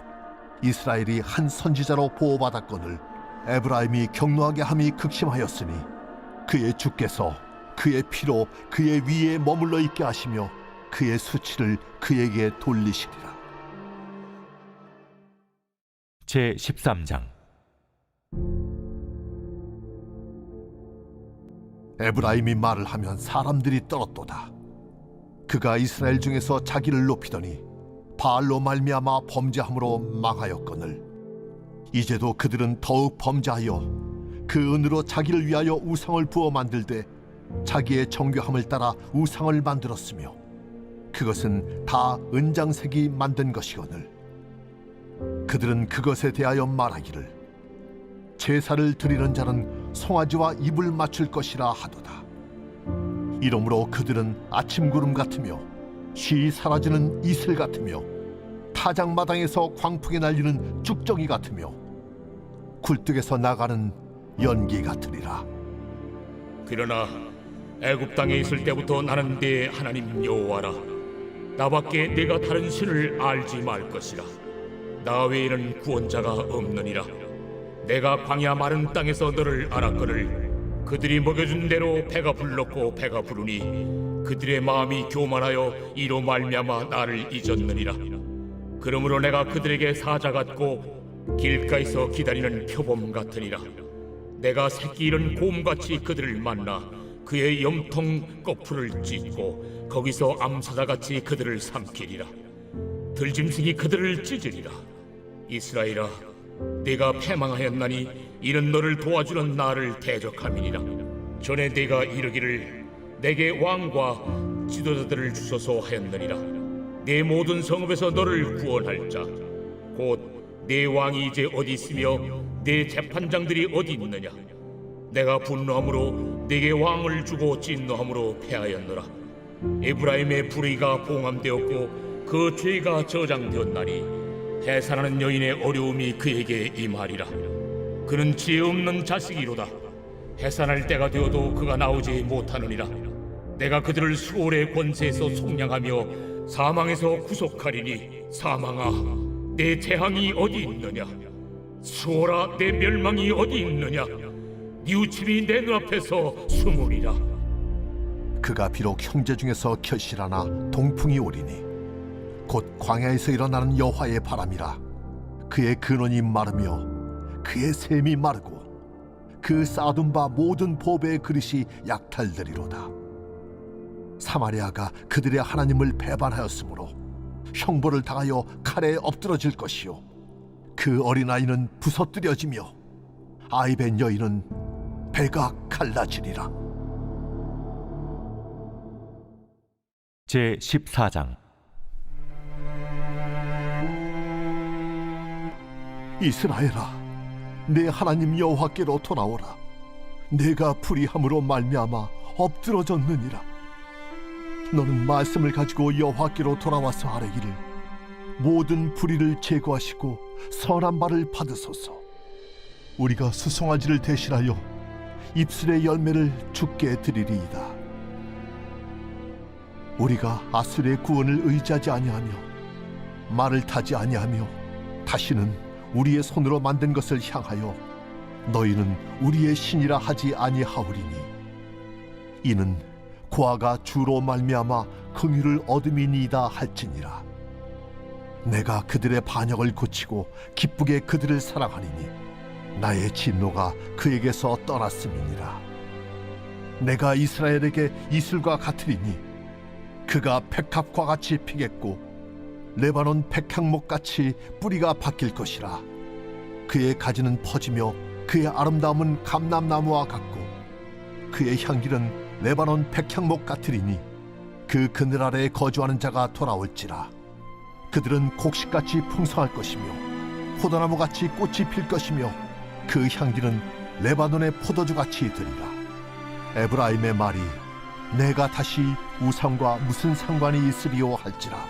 이스라엘이 한 선지자로 보호받았거늘 에브라임이 경노하게 함이 극심하였으니 그의 주께서 그의 피로 그의 위에 머물러 있게 하시며 그의 수치를 그에게 돌리시리라. 제 13장. 에브라임이 말을 하면 사람들이 떨었도다. 그가 이스라엘 중에서 자기를 높이더니 바알로 말미암아 범죄함으로 망하였거늘 이제도 그들은 더욱 범죄하여 그 은으로 자기를 위하여 우상을 부어 만들되 자기의 정교함을 따라 우상을 만들었으며 그것은 다 은장색이 만든 것이거늘 그들은 그것에 대하여 말하기를 제사를 드리는 자는 송아지와 입을 맞출 것이라 하도다. 이러므로 그들은 아침 구름 같으며 쉬이 사라지는 이슬 같으며 타작마당에서 광풍에 날리는 쭉정이 같으며 굴뚝에서 나가는 연기 같으리라. 그러나 애굽 땅에 있을 때부터 나는 네 하나님 여호와라. 나밖에 네가 다른 신을 알지 말 것이라. 나 외에는 구원자가 없느니라. 내가 광야 마른 땅에서 너를 알았거늘 그들이 먹여준 대로 배가 불렀고 배가 부르니 그들의 마음이 교만하여 이로 말미암아 나를 잊었느니라. 그러므로 내가 그들에게 사자 같고 길가에서 기다리는 표범 같으니라. 내가 새끼 잃은 곰같이 그들을 만나 그의 염통 거풀을 찢고 거기서 암사자같이 그들을 삼키리라. 들짐승이 그들을 찢으리라. 이스라엘아, 네가 패망하였나니 이는 너를 도와주는 나를 대적함이니라. 전에 네가 이르기를 내게 왕과 지도자들을 주소서 하였느니라. 네 모든 성읍에서 너를 구원할 자 곧 네 왕이 이제 어디 있으며 네 재판장들이 어디 있느냐. 내가 분노함으로 네게 왕을 주고 진노함으로 패하였노라. 에브라임의 불의가 봉함되었고 그 죄가 저장되었나니 해산하는 여인의 어려움이 그에게 임하리라. 그는 지혜 없는 자식이로다. 해산할 때가 되어도 그가 나오지 못하느니라. 내가 그들을 수월의 권세에서 속량하며 사망에서 구속하리니 사망아, 내 재앙이 어디 있느냐. 수월아, 내 멸망이 어디 있느냐. 뉘우침이 내 눈앞에서 숨으리라. 그가 비록 형제 중에서 결실하나 동풍이 오리니 곧 광야에서 일어나는 여호와의 바람이라. 그의 근원이 마르며 그의 샘이 마르고 그 쌓아둔 바 모든 보배의 그릇이 약탈되리로다. 사마리아가 그들의 하나님을 배반하였으므로 형벌을 당하여 칼에 엎드러질 것이요 그 어린아이는 부서뜨려지며 아이벤 여인은 배가 갈라지리라. 제 14장. 이스라엘아, 내 하나님 여호와께로 돌아오라. 내가 불의함으로 말미암아 엎드러졌느니라. 너는 말씀을 가지고 여호와께로 돌아와서 아뢰기를 모든 불의를 제거하시고 선한 말을 받으소서. 우리가 수송아지를 대신하여 입술의 열매를 주께 드리리이다. 우리가 아수르의 구원을 의지하지 아니하며 말을 타지 아니하며 다시는 우리의 손으로 만든 것을 향하여 너희는 우리의 신이라 하지 아니하오리니 이는 고아가 주로 말미암아 긍휼을 얻음이니이다 할지니라. 내가 그들의 반역을 고치고 기쁘게 그들을 사랑하리니 나의 진노가 그에게서 떠났음이니라. 내가 이스라엘에게 이슬과 같으리니 그가 백합과 같이 피겠고 레바논 백향목같이 뿌리가 바뀔 것이라. 그의 가지는 퍼지며 그의 아름다움은 감람나무와 같고 그의 향기는 레바논 백향목 같으리니 그 그늘 아래에 거주하는 자가 돌아올지라. 그들은 곡식같이 풍성할 것이며 포도나무같이 꽃이 필 것이며 그 향기는 레바논의 포도주같이 들리라. 에브라임의 말이 내가 다시 우상과 무슨 상관이 있으리요 할지라.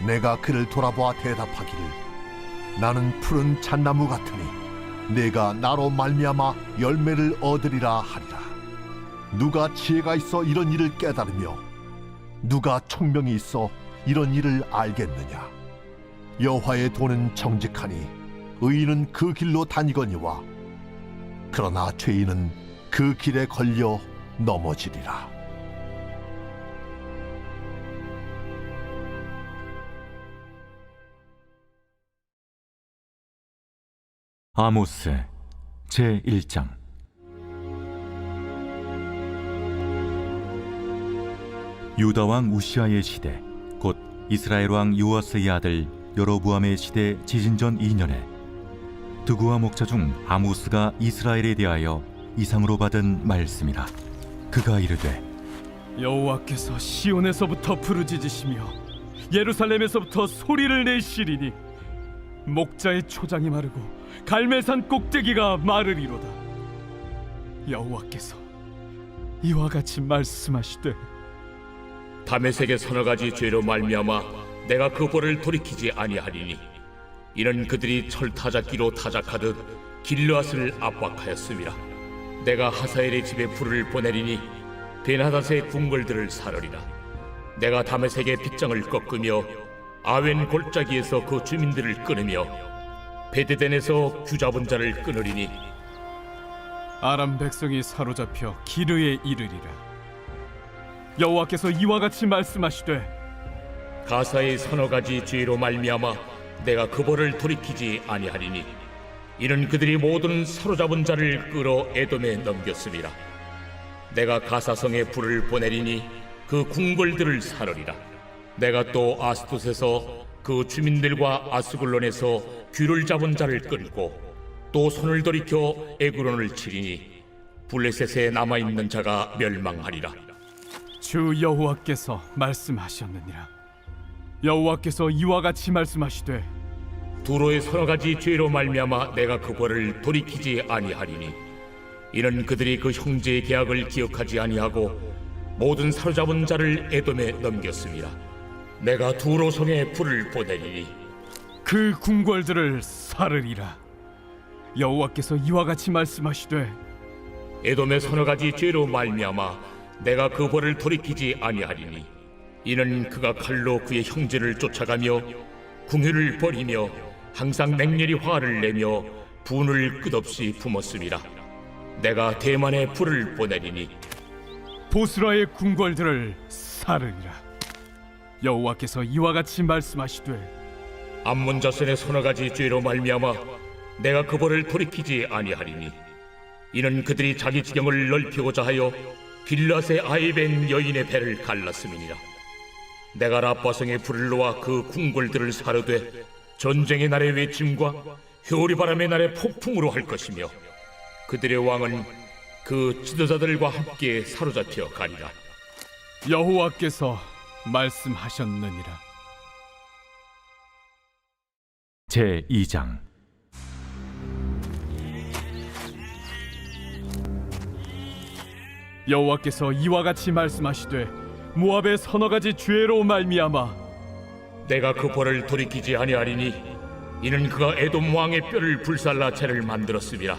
내가 그를 돌아보아 대답하기를 나는 푸른 잣나무 같으니 내가 나로 말미암아 열매를 얻으리라 하리라. 누가 지혜가 있어 이런 일을 깨달으며 누가 총명이 있어 이런 일을 알겠느냐. 여호와의 도는 정직하니 의인은 그 길로 다니거니와 그러나 죄인은 그 길에 걸려 넘어지리라. 아모스 제1장. 유다 왕 우시아의 시대, 곧 이스라엘 왕 요아스의 아들 여로보암의 시대 지진전 2년에 드구와 목자 중 아모스가 이스라엘에 대하여 이상으로 받은 말씀이라. 그가 이르되 여호와께서 시온에서부터 부르짖으시며 예루살렘에서부터 소리를 내시리니 목자의 초장이 마르고 갈멜산 꼭대기가 마르리로다. 여호와께서 이와 같이 말씀하시되 다메섹의 서너 가지 죄로 말미암아 내가 그 벌을 돌이키지 아니하리니 이는 그들이 철타작기로 타작하듯 길르앗을 압박하였음이라. 내가 하사엘의 집에 불을 보내리니 베나닷의 궁궐들을 사르리라. 내가 다메섹의 빗장을 꺾으며 아웬 골짜기에서 그 주민들을 끊으며 베데덴에서 규잡은 자를 끊으리니 아람 백성이 사로잡혀 기르에 이르리라. 여호와께서 이와 같이 말씀하시되 가사의 서너 가지 죄로 말미암아 내가 그 벌을 돌이키지 아니하리니 이는 그들이 모든 사로잡은 자를 끌어 에돔에 넘겼음이라. 내가 가사성에 불을 보내리니 그 궁궐들을 사르리라. 내가 또 아스돗에서 그 주민들과 아스글론에서 귀를 잡은 자를 끌고 또 손을 돌이켜 에그론을 치리니 블레셋에 남아있는 자가 멸망하리라. 주 여호와께서 말씀하셨느니라. 여호와께서 이와 같이 말씀하시되 두로의 서너 가지 죄로 말미암아 내가 그 벌을 돌이키지 아니하리니 이는 그들이 그 형제의 계약을 기억하지 아니하고 모든 사로잡은 자를 에돔에 넘겼습니다. 내가 두로 성에 불을 보내리니 그 궁궐들을 사르리라. 여호와께서 이와 같이 말씀하시되 에돔의 서너 가지 죄로 말미암아 내가 그 벌을 돌이키지 아니하리니 이는 그가 칼로 그의 형제를 쫓아가며 궁유를 버리며 항상 맹렬히 화를 내며 분을 끝없이 품었음이라. 내가 대만에 불을 보내리니 보스라의 궁궐들을 사르리라. 여호와께서 이와 같이 말씀하시되 암몬 자손의 서너 가지 죄로 말미암아 내가 그 벌을 돌이키지 아니하리니 이는 그들이 자기 지경을 넓히고자 하여 길앗의 아이벤 여인의 배를 갈랐음이니라. 내가 라빠성의 불을 놓아 그 궁궐들을 사르되 전쟁의 날의 외침과 효리바람의 날의 폭풍으로 할 것이며 그들의 왕은 그 지도자들과 함께 사로잡혀 가리라. 여호와께서 말씀하셨느니라. 제2장. 여호와께서 이와 같이 말씀하시되 모압의 서너 가지 죄로 말미암아 내가 그 벌을 돌이키지 아니하리니 이는 그가 에돔 왕의 뼈를 불살라 채를 만들었음이라.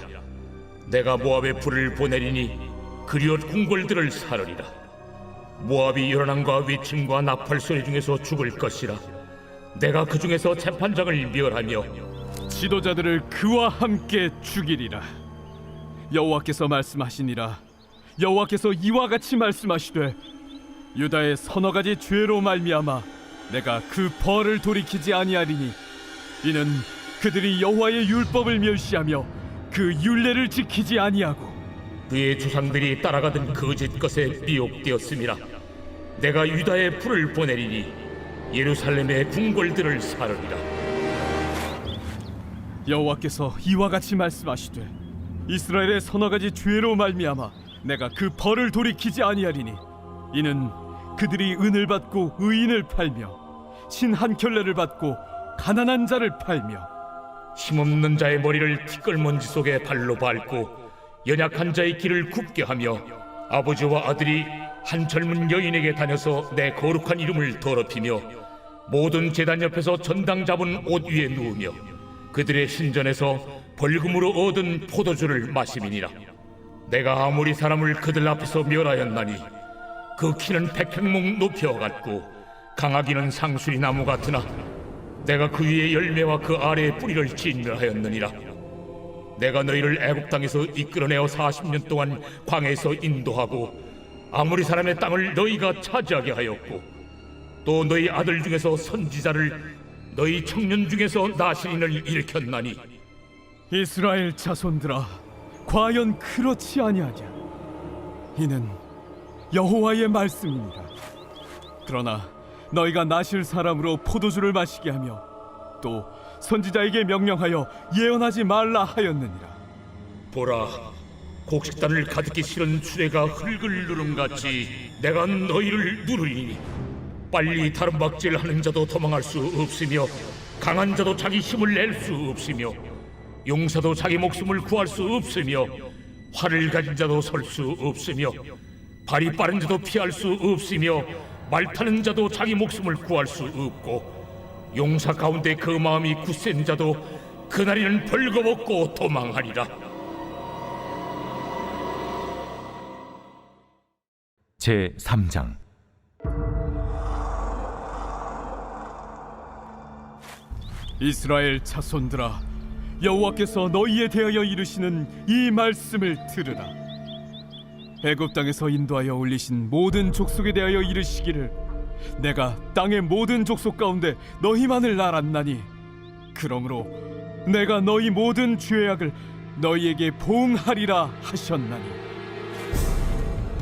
내가 모압에 불을 보내리니 그리옷 궁궐들을 사르리라. 모압이 요란함과 외침과 나팔 소리 중에서 죽을 것이라. 내가 그 중에서 재판장을 멸하며 지도자들을 그와 함께 죽이리라. 여호와께서 말씀하시니라. 여호와께서 이와 같이 말씀하시되 유다의 서너 가지 죄로 말미암아 내가 그 벌을 돌이키지 아니하리니 이는 그들이 여호와의 율법을 멸시하며 그 율례를 지키지 아니하고 그의 조상들이 따라가던 거짓 것에 미혹되었음이라. 내가 유다에 불을 보내리니 예루살렘의 궁궐들을 사르리라. 여호와께서 이와 같이 말씀하시되 이스라엘의 서너 가지 죄로 말미암아 내가 그 벌을 돌이키지 아니하리니 이는 그들이 은을 받고 의인을 팔며 신 한 켤레를 받고 가난한 자를 팔며 힘없는 자의 머리를 티끌먼지 속에 발로 밟고 연약한 자의 길을 굽게 하며 아버지와 아들이 한 젊은 여인에게 다녀서 내 거룩한 이름을 더럽히며 모든 제단 옆에서 전당 잡은 옷 위에 누우며 그들의 신전에서 벌금으로 얻은 포도주를 마심이니라. 내가 아무리 사람을 그들 앞에서 멸하였나니 그 키는 백행목 높여갔고 강하기는 상수리 나무 같으나 내가 그 위에 열매와 그 아래에 뿌리를 진멸하였느니라. 내가 너희를 애굽 땅에서 이끌어내어 40년 동안 광야에서 인도하고 아무리 사람의 땅을 너희가 차지하게 하였고 또 너희 아들 중에서 선지자를 너희 청년 중에서 나신인을 일으켰나니 이스라엘 자손들아 과연 그렇지 아니하냐. 이는 여호와의 말씀이니라. 그러나 너희가 나실 사람으로 포도주를 마시게 하며 또 선지자에게 명령하여 예언하지 말라 하였느니라. 보라, 곡식단을 가득히 실은 수레가 흙을 누름같이 내가 너희를 누르리니 빨리 다른 박질하는 자도 도망할 수 없으며 강한 자도 자기 힘을 낼 수 없으며 용사도 자기 목숨을 구할 수 없으며 활을 가진 자도 설 수 없으며 발이 빠른 자도 피할 수 없으며 말 타는 자도 자기 목숨을 구할 수 없고 용사 가운데 그 마음이 굳센 자도 그날에는 벌거벗고 도망하리라. 제 3장. 이스라엘 자손들아 여호와께서 너희에 대하여 이르시는 이 말씀을 들으라. 애굽 땅에서 인도하여 올리신 모든 족속에 대하여 이르시기를 내가 땅의 모든 족속 가운데 너희만을 알았나니 그러므로 내가 너희 모든 죄악을 너희에게 보응하리라 하셨나니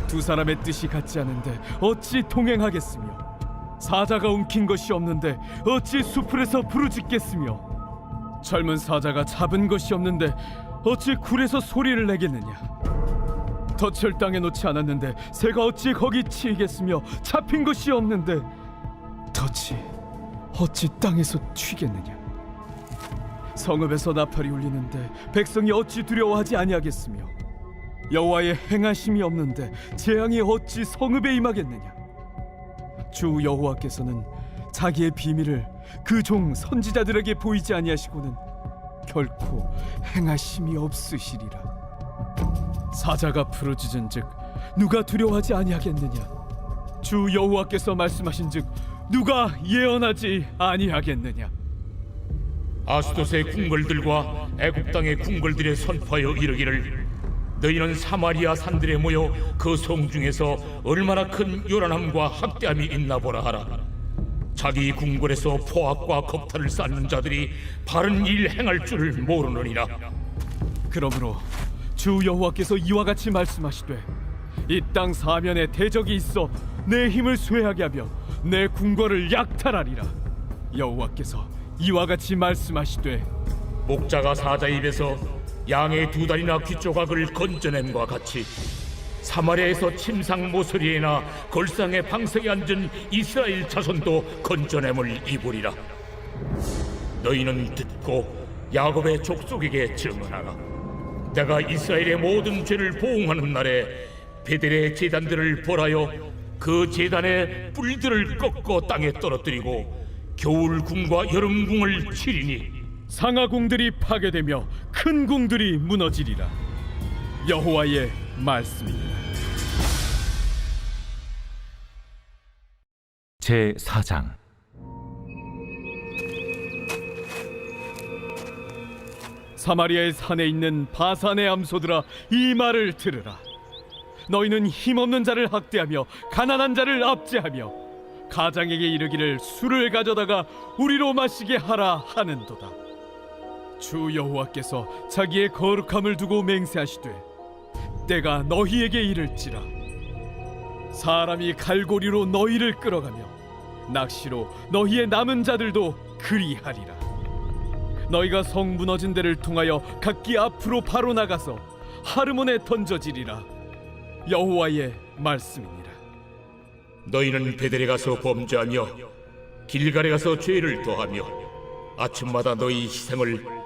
두 사람의 뜻이 같지 않은데 어찌 동행하겠으며 사자가 움킨 것이 없는데 어찌 수풀에서 부르짖겠으며 젊은 사자가 잡은 것이 없는데 어찌 굴에서 소리를 내겠느냐. 덫을 땅에 놓지 않았는데 새가 어찌 거기 치이겠으며 잡힌 것이 없는데 덫이 어찌 땅에서 튀겠느냐. 성읍에서 나팔이 울리는데 백성이 어찌 두려워하지 아니하겠으며 여호와의 행하심이 없는데 재앙이 어찌 성읍에 임하겠느냐. 주 여호와께서는 자기의 비밀을 그 종 선지자들에게 보이지 아니하시고는 결코 행하심이 없으시리라. 사자가 부르짖은즉 누가 두려워하지 아니하겠느냐. 주 여호와께서 말씀하신즉 누가 예언하지 아니하겠느냐. 아스돗의 궁궐들과 애굽 땅의 궁궐들에 선포하여 이르기를 너희는 사마리아 산들에 모여 그 성 중에서 얼마나 큰 요란함과 학대함이 있나 보라 하라. 자기 궁궐에서 포악과 겁탈을 쌓는 자들이 바른 일 행할 줄을 모르느니라. 그러므로 주 여호와께서 이와 같이 말씀하시되 이 땅 사면에 대적이 있어 내 힘을 쇠하게 하며 내 궁궐을 약탈하리라. 여호와께서 이와 같이 말씀하시되 목자가 사자 입에서 양의 두 다리나 귀 조각을 건져냄과 같이 사마리아에서 침상 모서리에나 걸상의 방석에 앉은 이스라엘 자손도 건져냄을 입으리라. 너희는 듣고 야곱의 족속에게 증언하라. 내가 이스라엘의 모든 죄를 보응하는 날에 베델의 제단들을 벌하여 그 제단의 뿔들을 꺾어 땅에 떨어뜨리고 겨울궁과 여름궁을 치리니 상하궁들이 파괴되며 큰 궁들이 무너지리라. 여호와의 말씀입니다. 제 4장. 사마리아의 산에 있는 바산의 암소들아 이 말을 들으라. 너희는 힘없는 자를 학대하며 가난한 자를 압제하며 가장에게 이르기를 술을 가져다가 우리로 마시게 하라 하는도다. 주 여호와께서 자기의 거룩함을 두고 맹세하시되 때가 너희에게 이를지라. 사람이 갈고리로 너희를 끌어가며 낚시로 너희의 남은 자들도 그리하리라. 너희가 성 무너진 데를 통하여 각기 앞으로 바로 나가서 하르몬에 던져지리라. 여호와의 말씀이니라. 너희는 베델에 가서 범죄하며 길갈에 가서 죄를 더하며 아침마다 너희 희생을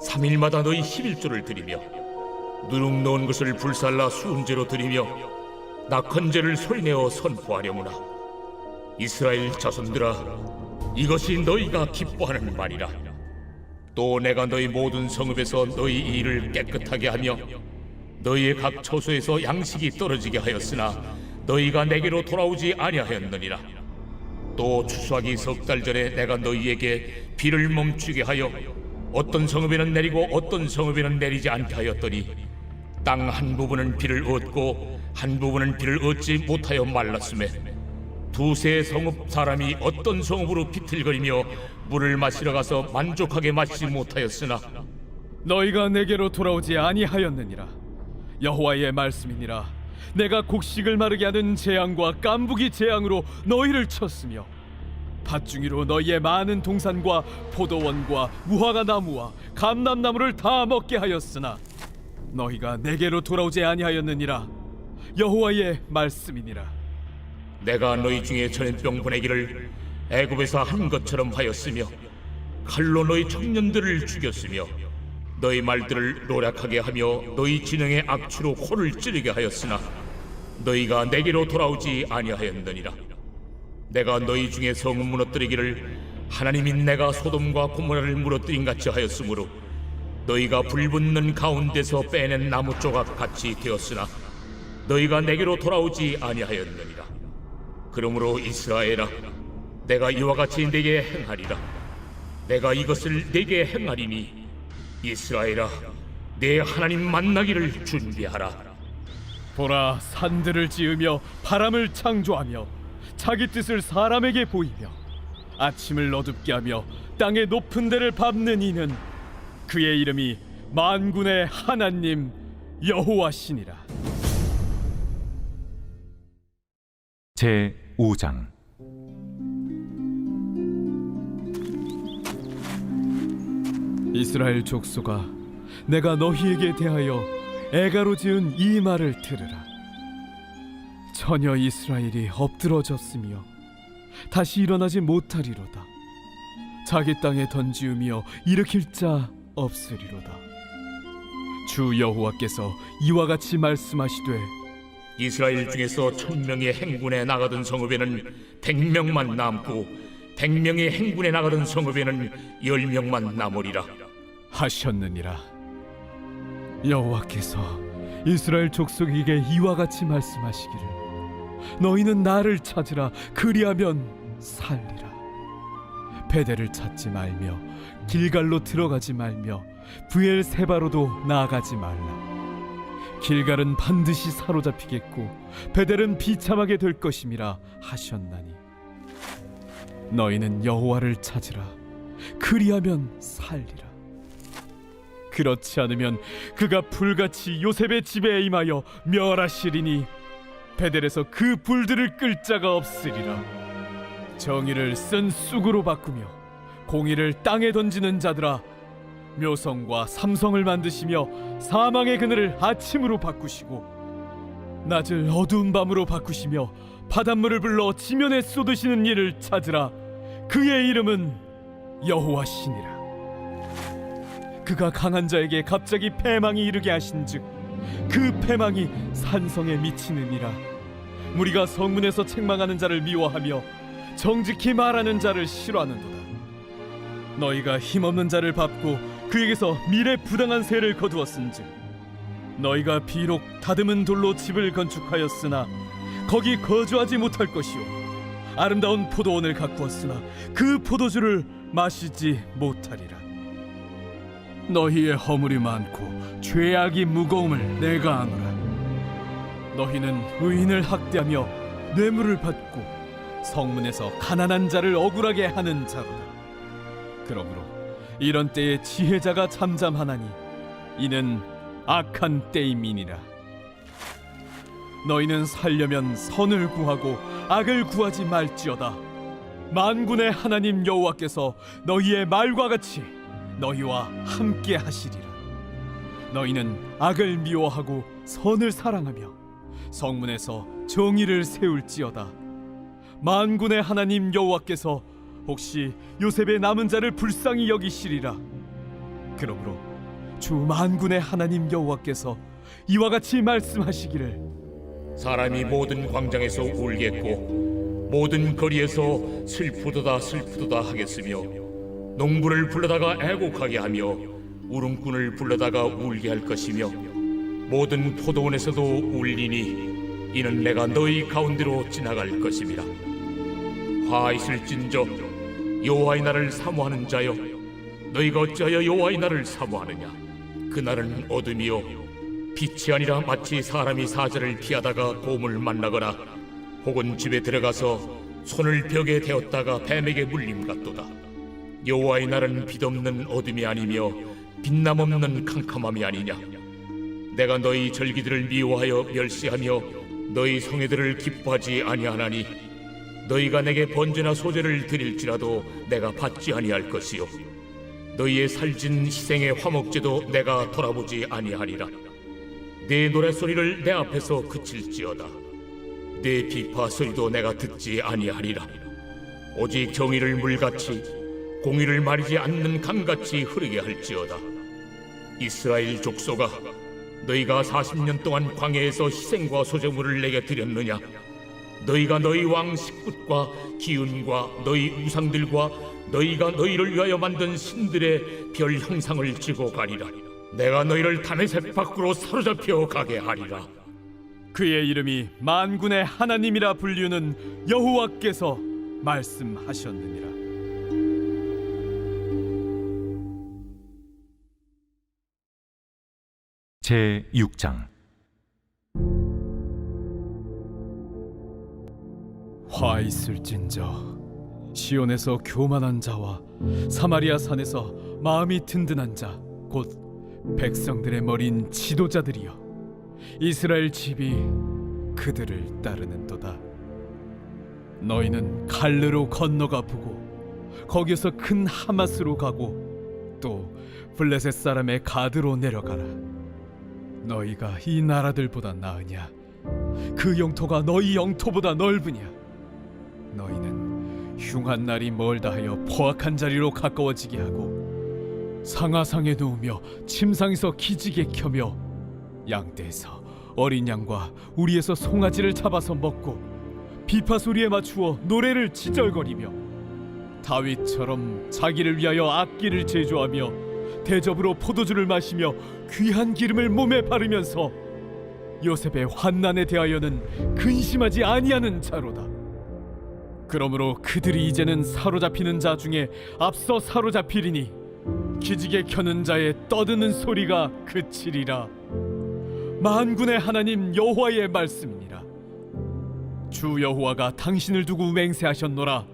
3일마다 너희 11조를 드리며 누룩 넣은 것을 불살라 수음제로 드리며 낙헌제를 소리내어 선포하려무나. 이스라엘 자손들아, 이것이 너희가 기뻐하는 말이라. 또 내가 너희 모든 성읍에서 너희 일을 깨끗하게 하며 너희의 각 처소에서 양식이 떨어지게 하였으나 너희가 내게로 돌아오지 아니하였느니라. 또 추수하기 석 달 전에 내가 너희에게 비를 멈추게 하여 어떤 성읍에는 내리고 어떤 성읍에는 내리지 않게 하였더니 땅 한 부분은 비를 얻고 한 부분은 비를 얻지 못하여 말랐음에 두세 성읍 사람이 어떤 성읍으로 비틀거리며 물을 마시러 가서 만족하게 마시지 못하였으나 너희가 내게로 돌아오지 아니하였느니라. 여호와의 말씀이니라. 내가 곡식을 마르게 하는 재앙과 깐부기 재앙으로 너희를 쳤으며 밭중이로 너희의 많은 동산과 포도원과 무화과 나무와 감람나무를 다 먹게 하였으나 너희가 내게로 돌아오지 아니하였느니라. 여호와의 말씀이니라. 내가 너희 중에 전염병 보내기를 애굽에서 한 것처럼 하였으며 칼로 너희 청년들을 죽였으며 너희 말들을 노략하게 하며 너희 진영의 악취로 코를 찌르게 하였으나 너희가 내게로 돌아오지 아니하였느니라. 내가 너희 중에 성을 무너뜨리기를 하나님이 내가 소돔과 고모라를 무너뜨린 같이 하였으므로 너희가 불붙는 가운데서 빼낸 나무 조각 같이 되었으나 너희가 내게로 돌아오지 아니하였느니라. 그러므로 이스라엘아, 내가 이와 같이 네게 행하리라. 내가 이것을 네게 행하리니 이스라엘아, 내 하나님 만나기를 준비하라. 보라, 산들을 지으며 바람을 창조하며 자기 뜻을 사람에게 보이며 아침을 어둡게 하며 땅의 높은 데를 밟는 이는 그의 이름이 만군의 하나님 여호와시니라. 제 5장. 이스라엘 족속아, 내가 너희에게 대하여 애가로 지은 이 말을 들으라. 처녀 이스라엘이 엎드러졌으며 다시 일어나지 못하리로다. 자기 땅에 던지우며 일으킬 자 없으리로다. 주 여호와께서 이와 같이 말씀하시되 이스라엘 중에서 1000명의 행군에 나가던 성읍에는 100명만 남고 100명의 행군에 나가던 성읍에는 10명만 남으리라 하셨느니라. 여호와께서 이스라엘 족속에게 이와 같이 말씀하시기를 너희는 나를 찾으라. 그리하면 살리라. 베델을 찾지 말며 길갈로 들어가지 말며 브엘세바로도 나아가지 말라. 길갈은 반드시 사로잡히겠고 베델은 비참하게 될 것임이라 하셨나니 너희는 여호와를 찾으라. 그리하면 살리라. 그렇지 않으면 그가 불같이 요셉의 집에 임하여 멸하시리니 베델에서 그 불들을 끌 자가 없으리라. 정의를 쓴 쑥으로 바꾸며 공의를 땅에 던지는 자들아, 묘성과 삼성을 만드시며 사망의 그늘을 아침으로 바꾸시고 낮을 어두운 밤으로 바꾸시며 바닷물을 불러 지면에 쏟으시는 이를 찾으라. 그의 이름은 여호와시니라. 그가 강한 자에게 갑자기 패망이 이르게 하신즉 그 패망이 산성에 미치느니라. 무리가 성문에서 책망하는 자를 미워하며 정직히 말하는 자를 싫어하는도다. 너희가 힘없는 자를 밟고 그에게서 미래 부당한 세를 거두었은즉 너희가 비록 다듬은 돌로 집을 건축하였으나 거기 거주하지 못할 것이요 아름다운 포도원을 가꾸었으나 그 포도주를 마시지 못하리라. 너희의 허물이 많고 죄악이 무거움을 내가 아노라. 너희는 의인을 학대하며 뇌물을 받고 성문에서 가난한 자를 억울하게 하는 자로다. 그러므로 이런 때에 지혜자가 잠잠하나니 이는 악한 때임이니라. 너희는 살려면 선을 구하고 악을 구하지 말지어다. 만군의 하나님 여호와께서 너희의 말과 같이 너희와 함께 하시리라. 너희는 악을 미워하고 선을 사랑하며 성문에서 정의를 세울지어다. 만군의 하나님 여호와께서 혹시 요셉의 남은 자를 불쌍히 여기시리라. 그러므로 주 만군의 하나님 여호와께서 이와 같이 말씀하시기를, 사람이 모든 광장에서 울겠고 모든 거리에서 슬프도다 슬프도다 하겠으며 농부를 불러다가 애곡하게 하며 울음꾼을 불러다가 울게 할 것이며 모든 포도원에서도 울리니 이는 내가 너희 가운데로 지나갈 것임이라. 화 있을진저 여호와의 날을 사모하는 자여, 너희가 어찌하여 여호와의 날을 사모하느냐? 그날은 어둠이요 빛이 아니라 마치 사람이 사자를 피하다가 곰을 만나거나 혹은 집에 들어가서 손을 벽에 대었다가 뱀에게 물림 같도다. 여호와의 날은 빛없는 어둠이 아니며 빛남 없는 캄캄함이 아니냐? 내가 너희 절기들을 미워하여 멸시하며 너희 성회들을 기뻐하지 아니하나니 너희가 내게 번제나 소제를 드릴지라도 내가 받지 아니할 것이요 너희의 살진 희생의 화목제도 내가 돌아보지 아니하리라. 내 노랫소리를 내 앞에서 그칠지어다. 내 비파 소리도 내가 듣지 아니하리라. 오직 정의를 물같이 공의를 마르지 않는 강같이 흐르게 할지어다. 이스라엘 족속아, 너희가 40년 동안 광야에서 희생과 소제물을 내게 드렸느냐? 너희가 너희 왕 식굿과 기운과 너희 우상들과 너희가 너희를 위하여 만든 신들의 별 형상을 지고 가리라. 내가 너희를 다메섹 밖으로 사로잡혀 가게 하리라. 그의 이름이 만군의 하나님이라 불리우는 여호와께서 말씀하셨느니라. 제 6장. 화 있을진저 시온에서 교만한 자와 사마리아 산에서 마음이 든든한 자 곧 백성들의 머리인 지도자들이여, 이스라엘 집이 그들을 따르는도다. 너희는 갈르로 건너가 보고 거기서 큰 하마스로 가고 또 블레셋 사람의 가드로 내려가라. 너희가 이 나라들보다 나으냐? 그 영토가 너희 영토보다 넓으냐? 너희는 흉한 날이 멀다 하여 포악한 자리로 가까워지게 하고 상하상에 누우며 침상에서 기지개 켜며 양떼에서 어린 양과 우리에서 송아지를 잡아서 먹고 비파 소리에 맞추어 노래를 치절거리며 다윗처럼 자기를 위하여 악기를 제조하며 대접으로 포도주를 마시며 귀한 기름을 몸에 바르면서 요셉의 환난에 대하여는 근심하지 아니하는 자로다. 그러므로 그들이 이제는 사로잡히는 자 중에 앞서 사로잡히리니 기지개 켜는 자의 떠드는 소리가 그치리라. 만군의 하나님 여호와의 말씀이니라. 주 여호와가 당신을 두고 맹세하셨노라.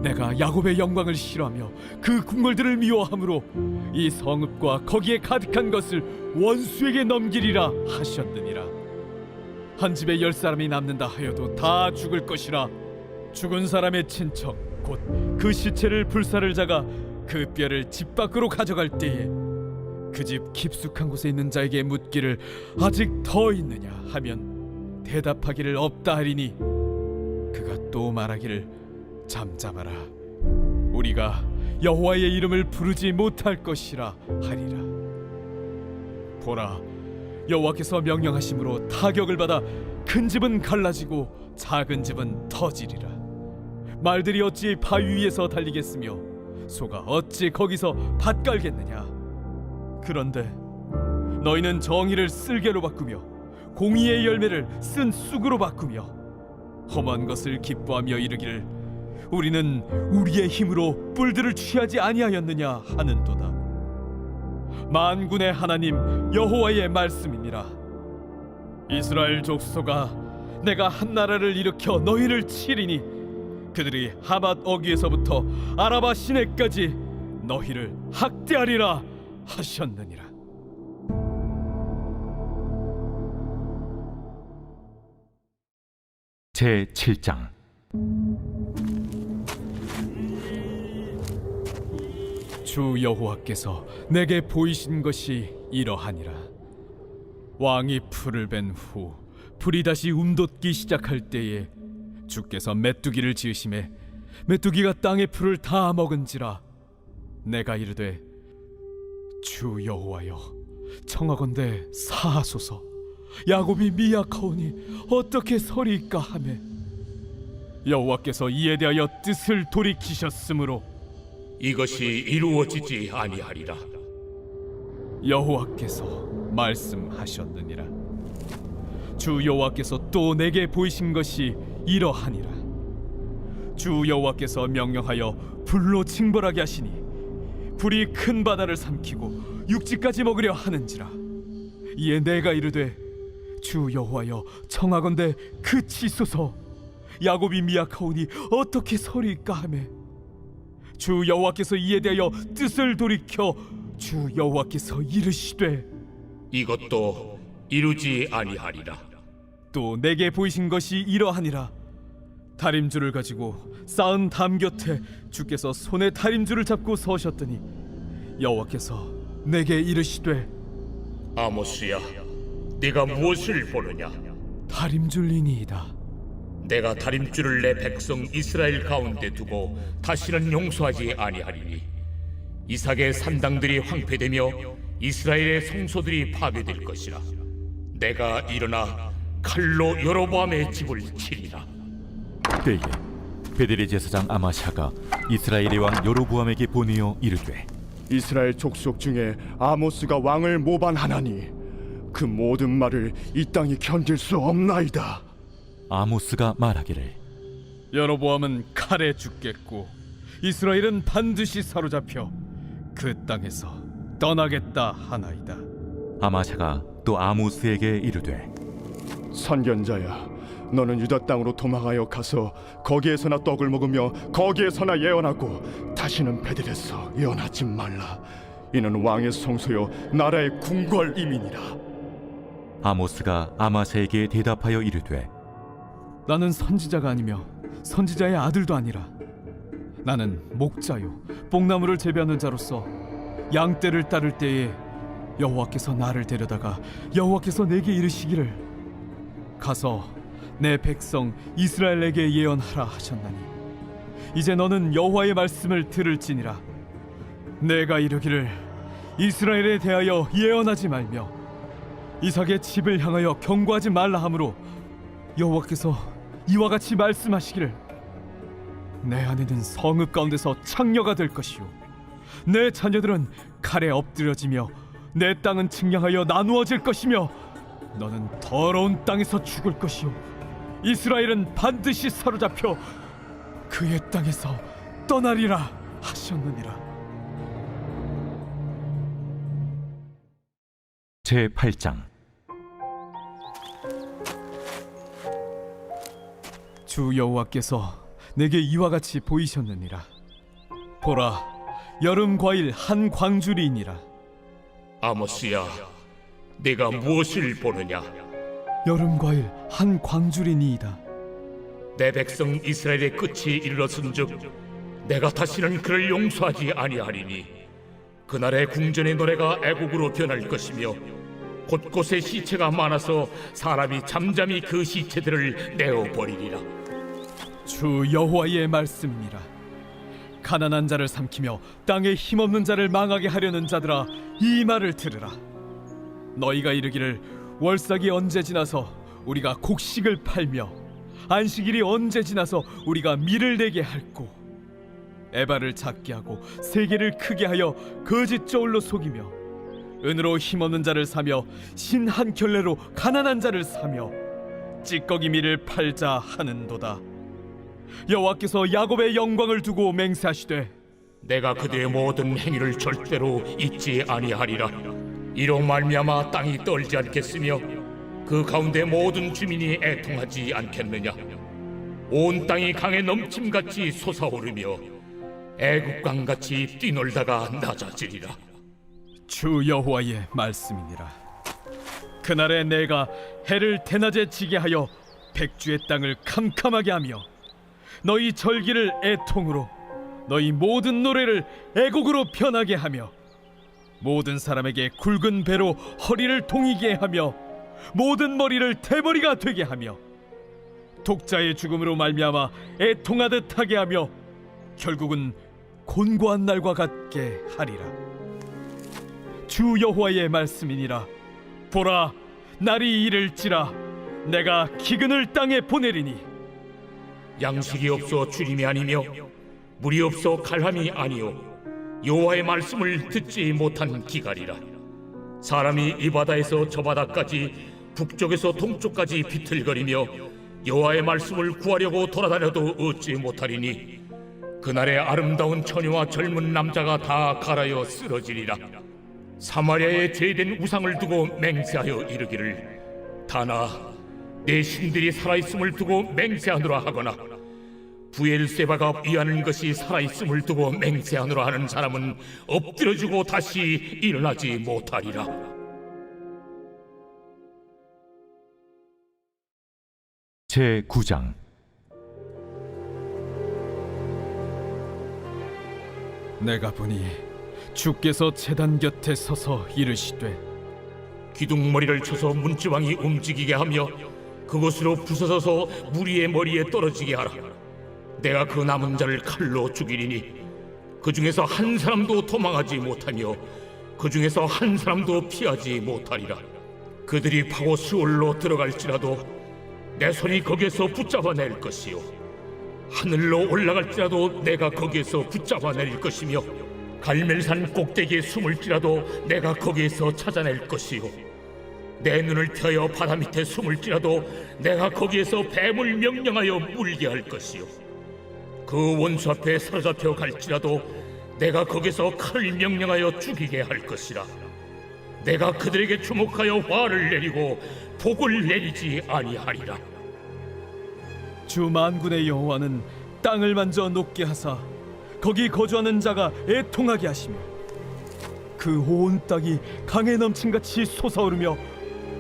내가 야곱의 영광을 싫어하며 그 궁궐들을 미워하므로 이 성읍과 거기에 가득한 것을 원수에게 넘기리라 하셨느니라. 한 집에 10사람이 남는다 하여도 다 죽을 것이라. 죽은 사람의 친척 곧 그 시체를 불사를 자가 그 뼈를 집 밖으로 가져갈 때에 그 집 깊숙한 곳에 있는 자에게 묻기를 아직 더 있느냐 하면 대답하기를 없다 하리니 그가 또 말하기를 잠잠하라, 우리가 여호와의 이름을 부르지 못할 것이라 하리라. 보라, 여호와께서 명령하심으로 타격을 받아 큰 집은 갈라지고 작은 집은 터지리라. 말들이 어찌 바위 위에서 달리겠으며 소가 어찌 거기서 밭 깔겠느냐? 그런데 너희는 정의를 쓸개로 바꾸며 공의의 열매를 쓴 쑥으로 바꾸며 험한 것을 기뻐하며 이르기를 우리는 우리의 힘으로 뿔들을 취하지 아니하였느냐 하는도다. 만군의 하나님 여호와의 말씀이니라. 이스라엘 족속아, 내가 한 나라를 일으켜 너희를 치리니 그들이 하맛 어귀에서부터 아라바 시내까지 너희를 학대하리라 하셨느니라. 제 7장. 주 여호와께서 내게 보이신 것이 이러하니라. 왕이 풀을 벤 후 풀이 다시 움돋기 시작할 때에 주께서 메뚜기를 지으심에 메뚜기가 땅의 풀을 다 먹은지라. 내가 이르되 주 여호와여, 청하건대 사하소서. 야곱이 미약하오니 어떻게 서리이까 하매 여호와께서 이에 대하여 뜻을 돌이키셨으므로 이것이 이루어지지 아니하리라. 여호와께서 말씀하셨느니라. 주 여호와께서 또 내게 보이신 것이 이러하니라. 주 여호와께서 명령하여 불로 징벌하게 하시니 불이 큰 바다를 삼키고 육지까지 먹으려 하는지라. 이에 내가 이르되 주 여호와여, 청하건대 그치소서. 야곱이 미약하오니 어떻게 서리이까 하매 주 여호와께서 이에 대하여 뜻을 돌이켜 주 여호와께서 이르시되 이것도 이루지 아니하리라. 또 내게 보이신 것이 이러하니라. 다림줄을 가지고 쌓은 담 곁에 주께서 손에 다림줄을 잡고 서셨더니 여호와께서 내게 이르시되 아모스야, 네가 무엇을 보느냐? 다림줄이니이다. 내가 다림줄을 내 백성 이스라엘 가운데 두고 다시는 용서하지 아니하리니 이삭의 산당들이 황폐되며 이스라엘의 성소들이 파괴될 것이라. 내가 일어나 칼로 여로보암의 집을 치리라. 때에 베델의 제사장 아마샤가 이스라엘의 왕 여로보암에게 보내어 이르되 이스라엘 족속 중에 아모스가 왕을 모반하나니 그 모든 말을 이 땅이 견딜 수 없나이다. 아모스가 말하기를 여로보암은 칼에 죽겠고 이스라엘은 반드시 사로잡혀 그 땅에서 떠나겠다 하나이다. 아마샤가 또 아모스에게 이르되 선견자야, 너는 유다 땅으로 도망하여 가서 거기에서나 떡을 먹으며 거기에서나 예언하고 다시는 베델에서 예언하지 말라. 이는 왕의 성소요 나라의 궁궐임이니라. 아모스가 아마샤에게 대답하여 이르되 나는 선지자가 아니며 선지자의 아들도 아니라 나는 목자요 뽕나무를 재배하는 자로서 양떼를 따를 때에 여호와께서 나를 데려다가 여호와께서 내게 이르시기를 가서 내 백성 이스라엘에게 예언하라 하셨나니 이제 너는 여호와의 말씀을 들을지니라. 내가 이르기를 이스라엘에 대하여 예언하지 말며 이삭의 집을 향하여 경고하지 말라 하므로 여호와께서 이와 같이 말씀하시기를 내 아내는 성읍 가운데서 창녀가 될 것이요 내 자녀들은 칼에 엎드려지며 내 땅은 측량하여 나누어질 것이며 너는 더러운 땅에서 죽을 것이요 이스라엘은 반드시 사로잡혀 그의 땅에서 떠나리라 하셨느니라. 제 8장. 주 여호와께서 내게 이와 같이 보이셨느니라. 보라, 여름 과일 한 광주리이니라. 아모스야, 네가 무엇을 보느냐? 여름 과일 한 광주리니이다. 내 백성 이스라엘의 끝이 이르렀은즉 내가 다시는 그를 용서하지 아니하리니 그날의 궁전의 노래가 애곡으로 변할 것이며 곳곳에 시체가 많아서 사람이 잠잠히 그 시체들을 내어버리리라. 주 여호와의 말씀이니라. 가난한 자를 삼키며 땅에 힘없는 자를 망하게 하려는 자들아, 이 말을 들으라. 너희가 이르기를 월삭이 언제 지나서 우리가 곡식을 팔며 안식일이 언제 지나서 우리가 밀을 내게 할꼬 에바를 작게 하고 세계를 크게 하여 거짓 저울로 속이며 은으로 힘없는 자를 사며 신 한 켤레로 가난한 자를 사며 찌꺼기 밀을 팔자 하는도다. 여호와께서 야곱의 영광을 두고 맹세하시되 내가 그들의 모든 행위를 절대로 잊지 아니하리라. 이로 말미암아 땅이 떨지 않겠으며 그 가운데 모든 주민이 애통하지 않겠느냐. 온 땅이 강에 넘침같이 솟아오르며 애국강 같이 뛰놀다가 낮아지리라. 주 여호와의 말씀이니라. 그날에 내가 해를 대낮에 지게 하여 백주의 땅을 캄캄하게 하며 너희 절기를 애통으로 너희 모든 노래를 애곡으로 변하게 하며 모든 사람에게 굵은 배로 허리를 동이게 하며 모든 머리를 대머리가 되게 하며 독자의 죽음으로 말미암아 애통하듯 하게 하며 결국은 곤고한 날과 같게 하리라. 주 여호와의 말씀이니라. 보라, 날이 이를지라 내가 기근을 땅에 보내리니 양식이 없어 주림이 아니며 물이 없어 갈함이 아니요 여호와의 말씀을 듣지 못한 기갈이라. 사람이 이 바다에서 저 바다까지 북쪽에서 동쪽까지 비틀거리며 여호와의 말씀을 구하려고 돌아다녀도 얻지 못하리니 그날에 아름다운 처녀와 젊은 남자가 다 갈아여 쓰러지리라. 사마리아에 죄된 우상을 두고 맹세하여 이르기를 다나 내 신들이 살아있음을 두고 맹세하노라 하거나 부엘세바가 위하는 것이 살아있음을 두고 맹세하노라 하는 사람은 엎드려지고 다시 일어나지 못하리라. 제 9장. 내가 보니 주께서 제단 곁에 서서 이르시되 기둥머리를 쳐서 문지방이 움직이게 하며 그것으로 부서져서 무리의 머리에 떨어지게 하라. 내가 그 남은 자를 칼로 죽이리니 그 중에서 한 사람도 도망하지 못하며 그 중에서 한 사람도 피하지 못하리라. 그들이 파고 수월로 들어갈지라도 내 손이 거기에서 붙잡아낼 것이요 하늘로 올라갈지라도 내가 거기에서 붙잡아낼 것이며 갈멜산 꼭대기에 숨을지라도 내가 거기에서 찾아낼 것이요 내 눈을 펴여 바다 밑에 숨을지라도 내가 거기에서 뱀을 명령하여 물게 할 것이요 그 원수 앞에 사로잡혀 갈지라도 내가 거기서 칼을 명령하여 죽이게 할 것이라. 내가 그들에게 주목하여 화를 내리고 복을 내리지 아니하리라. 주 만군의 여호와는 땅을 만져 높게 하사 거기 거주하는 자가 애통하게 하시며 그 온 땅이 강에 넘친같이 솟아오르며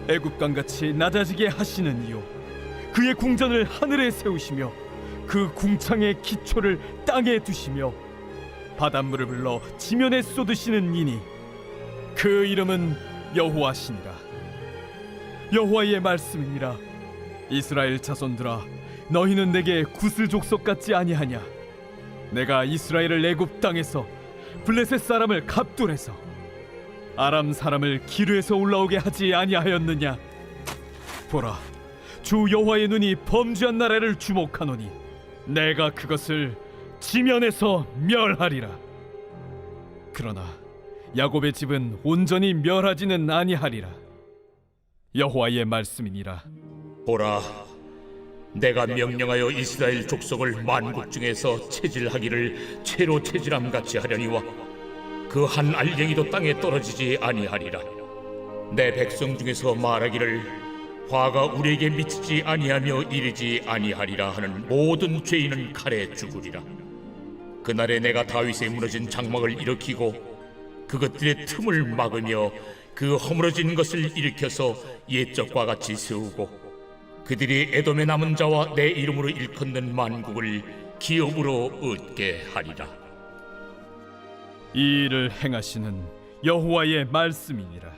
애굽강같이 낮아지게 하시는 이요 그의 궁전을 하늘에 세우시며 그 궁창의 기초를 땅에 두시며 바닷물을 불러 지면에 쏟으시는 이니 그 이름은 여호와시니라. 여호와의 말씀이니라. 이스라엘 자손들아, 너희는 내게 구슬 족속 같지 아니하냐? 내가 이스라엘을 애굽 땅에서 블레셋 사람을 갑돌에서 아람 사람을 기르에서 올라오게 하지 아니하였느냐? 보라, 주 여호와의 눈이 범죄한 나라를 주목하노니 내가 그것을 지면에서 멸하리라. 그러나 야곱의 집은 온전히 멸하지는 아니하리라. 여호와의 말씀이니라. 보라, 내가 명령하여 이스라엘 족속을 만국 중에서 체질하기를 채로 체질함 같이 하려니와 그 한 알갱이도 땅에 떨어지지 아니하리라. 내 백성 중에서 말하기를 화가 우리에게 미치지 아니하며 이르지 아니하리라 하는 모든 죄인은 칼에 죽으리라. 그날에 내가 다윗의 무너진 장막을 일으키고 그것들의 틈을 막으며 그 허물어진 것을 일으켜서 옛적과 같이 세우고 그들이 에돔의 남은 자와 내 이름으로 일컫는 만국을 기업으로 얻게 하리라. 이 일을 행하시는 여호와의 말씀이니라.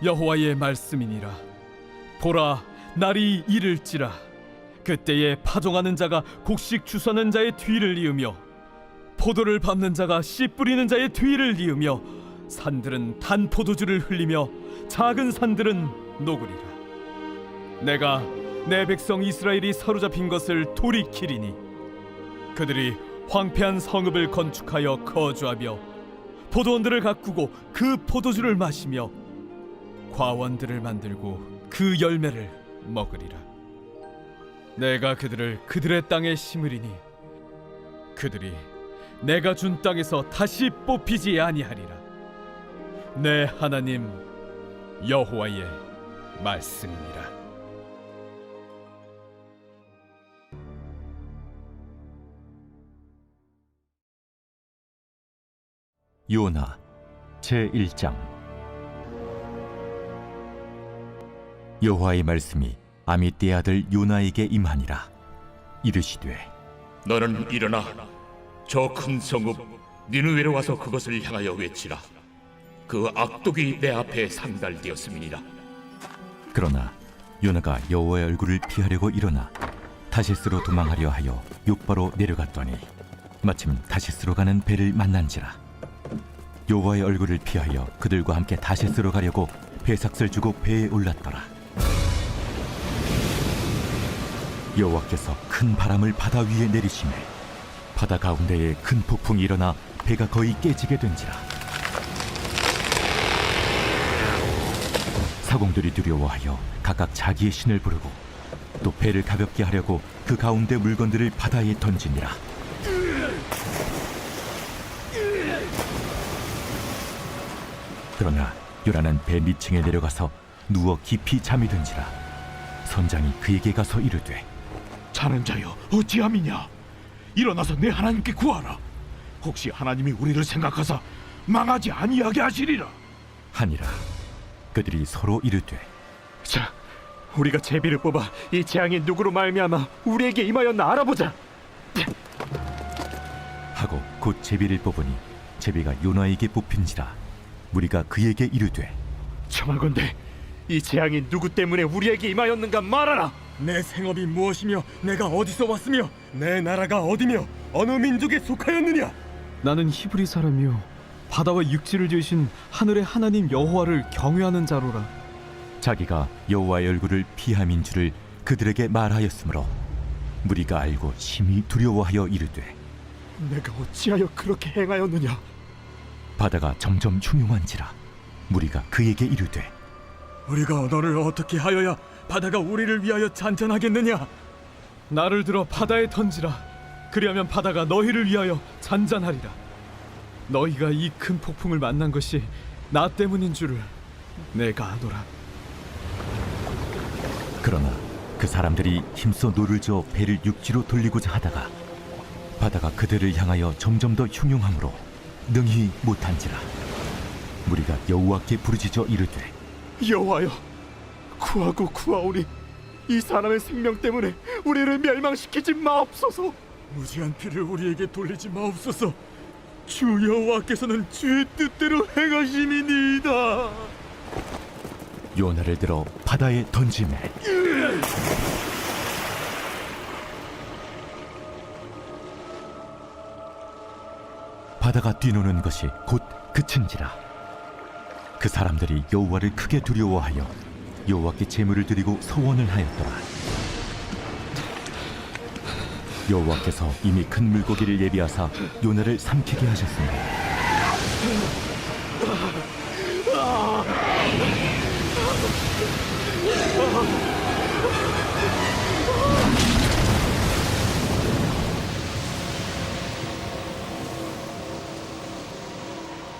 여호와의 말씀이니라. 보라, 날이 이를지라 그때에 파종하는 자가 곡식 주서는 자의 뒤를 이으며 포도를 밟는 자가 씨 뿌리는 자의 뒤를 이으며 산들은 단 포도주를 흘리며 작은 산들은 녹으리라. 내가 내 백성 이스라엘이 사로잡힌 것을 돌이키리니 그들이 황폐한 성읍을 건축하여 거주하며 포도원들을 가꾸고 그 포도주를 마시며 과원들을 만들고 그 열매를 먹으리라. 내가 그들을 그들의 땅에 심으리니 그들이 내가 준 땅에서 다시 뽑히지 아니하리라. 내 하나님 여호와의 말씀이니라. 요나 제1장. 여호와의 말씀이 아미떼의 아들 요나에게 임하니라. 이르시되 너는 일어나 저 큰 성읍 니느웨로 와서 그것을 향하여 외치라. 그 악독이 내 앞에 상달되었음이니라. 그러나 요나가 여호와의 얼굴을 피하려고 일어나 다시스로 도망하려 하여 욥바로 내려갔더니 마침 다시스로 가는 배를 만난지라. 여호와의 얼굴을 피하여 그들과 함께 다시스로 가려고 배삭을 주고 배에 올랐더라. 여호와께서 큰 바람을 바다 위에 내리시매 바다 가운데에 큰 폭풍이 일어나 배가 거의 깨지게 된지라. 사공들이 두려워하여 각각 자기의 신을 부르고 또 배를 가볍게 하려고 그 가운데 물건들을 바다에 던지니라. 그러나 요나는 배 밑층에 내려가서 누워 깊이 잠이 든지라. 선장이 그에게 가서 이르되 자는 자여 어찌함이냐? 일어나서 내 하나님께 구하라. 혹시 하나님이 우리를 생각하사 망하지 아니하게 하시리라. 하니라. 그들이 서로 이르되 자, 우리가 제비를 뽑아 이 재앙이 누구로 말미암아 우리에게 임하였나 알아보자. 하고 곧 제비를 뽑으니 제비가 요나에게 뽑힌지라. 무리가 그에게 이르되 청하건대 이 재앙이 누구 때문에 우리에게 임하였는가 말하라. 내 생업이 무엇이며 내가 어디서 왔으며 내 나라가 어디며 어느 민족에 속하였느냐? 나는 히브리 사람이요 바다와 육지를 지으신 하늘의 하나님 여호와를 경외하는 자로라. 자기가 여호와의 얼굴을 피함인 줄을 그들에게 말하였으므로 무리가 알고 심히 두려워하여 이르되 내가 어찌하여 그렇게 행하였느냐? 바다가 점점 흉흉한지라. 무리가 그에게 이르되 우리가 너를 어떻게 하여야 바다가 우리를 위하여 잔잔하겠느냐? 나를 들어 바다에 던지라. 그리하면 바다가 너희를 위하여 잔잔하리라. 너희가 이 큰 폭풍을 만난 것이 나 때문인 줄을 내가 아노라. 그러나 그 사람들이 힘써 노를 저어 배를 육지로 돌리고자 하다가 바다가 그들을 향하여 점점 더 흉흉함으로 능히 못한지라. 무리가 여호와께 부르짖어 이르되 여호와여, 구하고 구하오니 이 사람의 생명 때문에 우리를 멸망시키지 마옵소서. 무지한 피를 우리에게 돌리지 마옵소서. 주 여호와께서는 주의 뜻대로 행하심이니이다. 요나를 들어 바다에 던지매 바다가 뛰노는 것이 곧 그친지라. 그 사람들이 여호와를 크게 두려워하여 여호와께 제물을 드리고 소원을 하였더라. 여호와께서 이미 큰 물고기를 예비하사 요나를 삼키게 하셨으니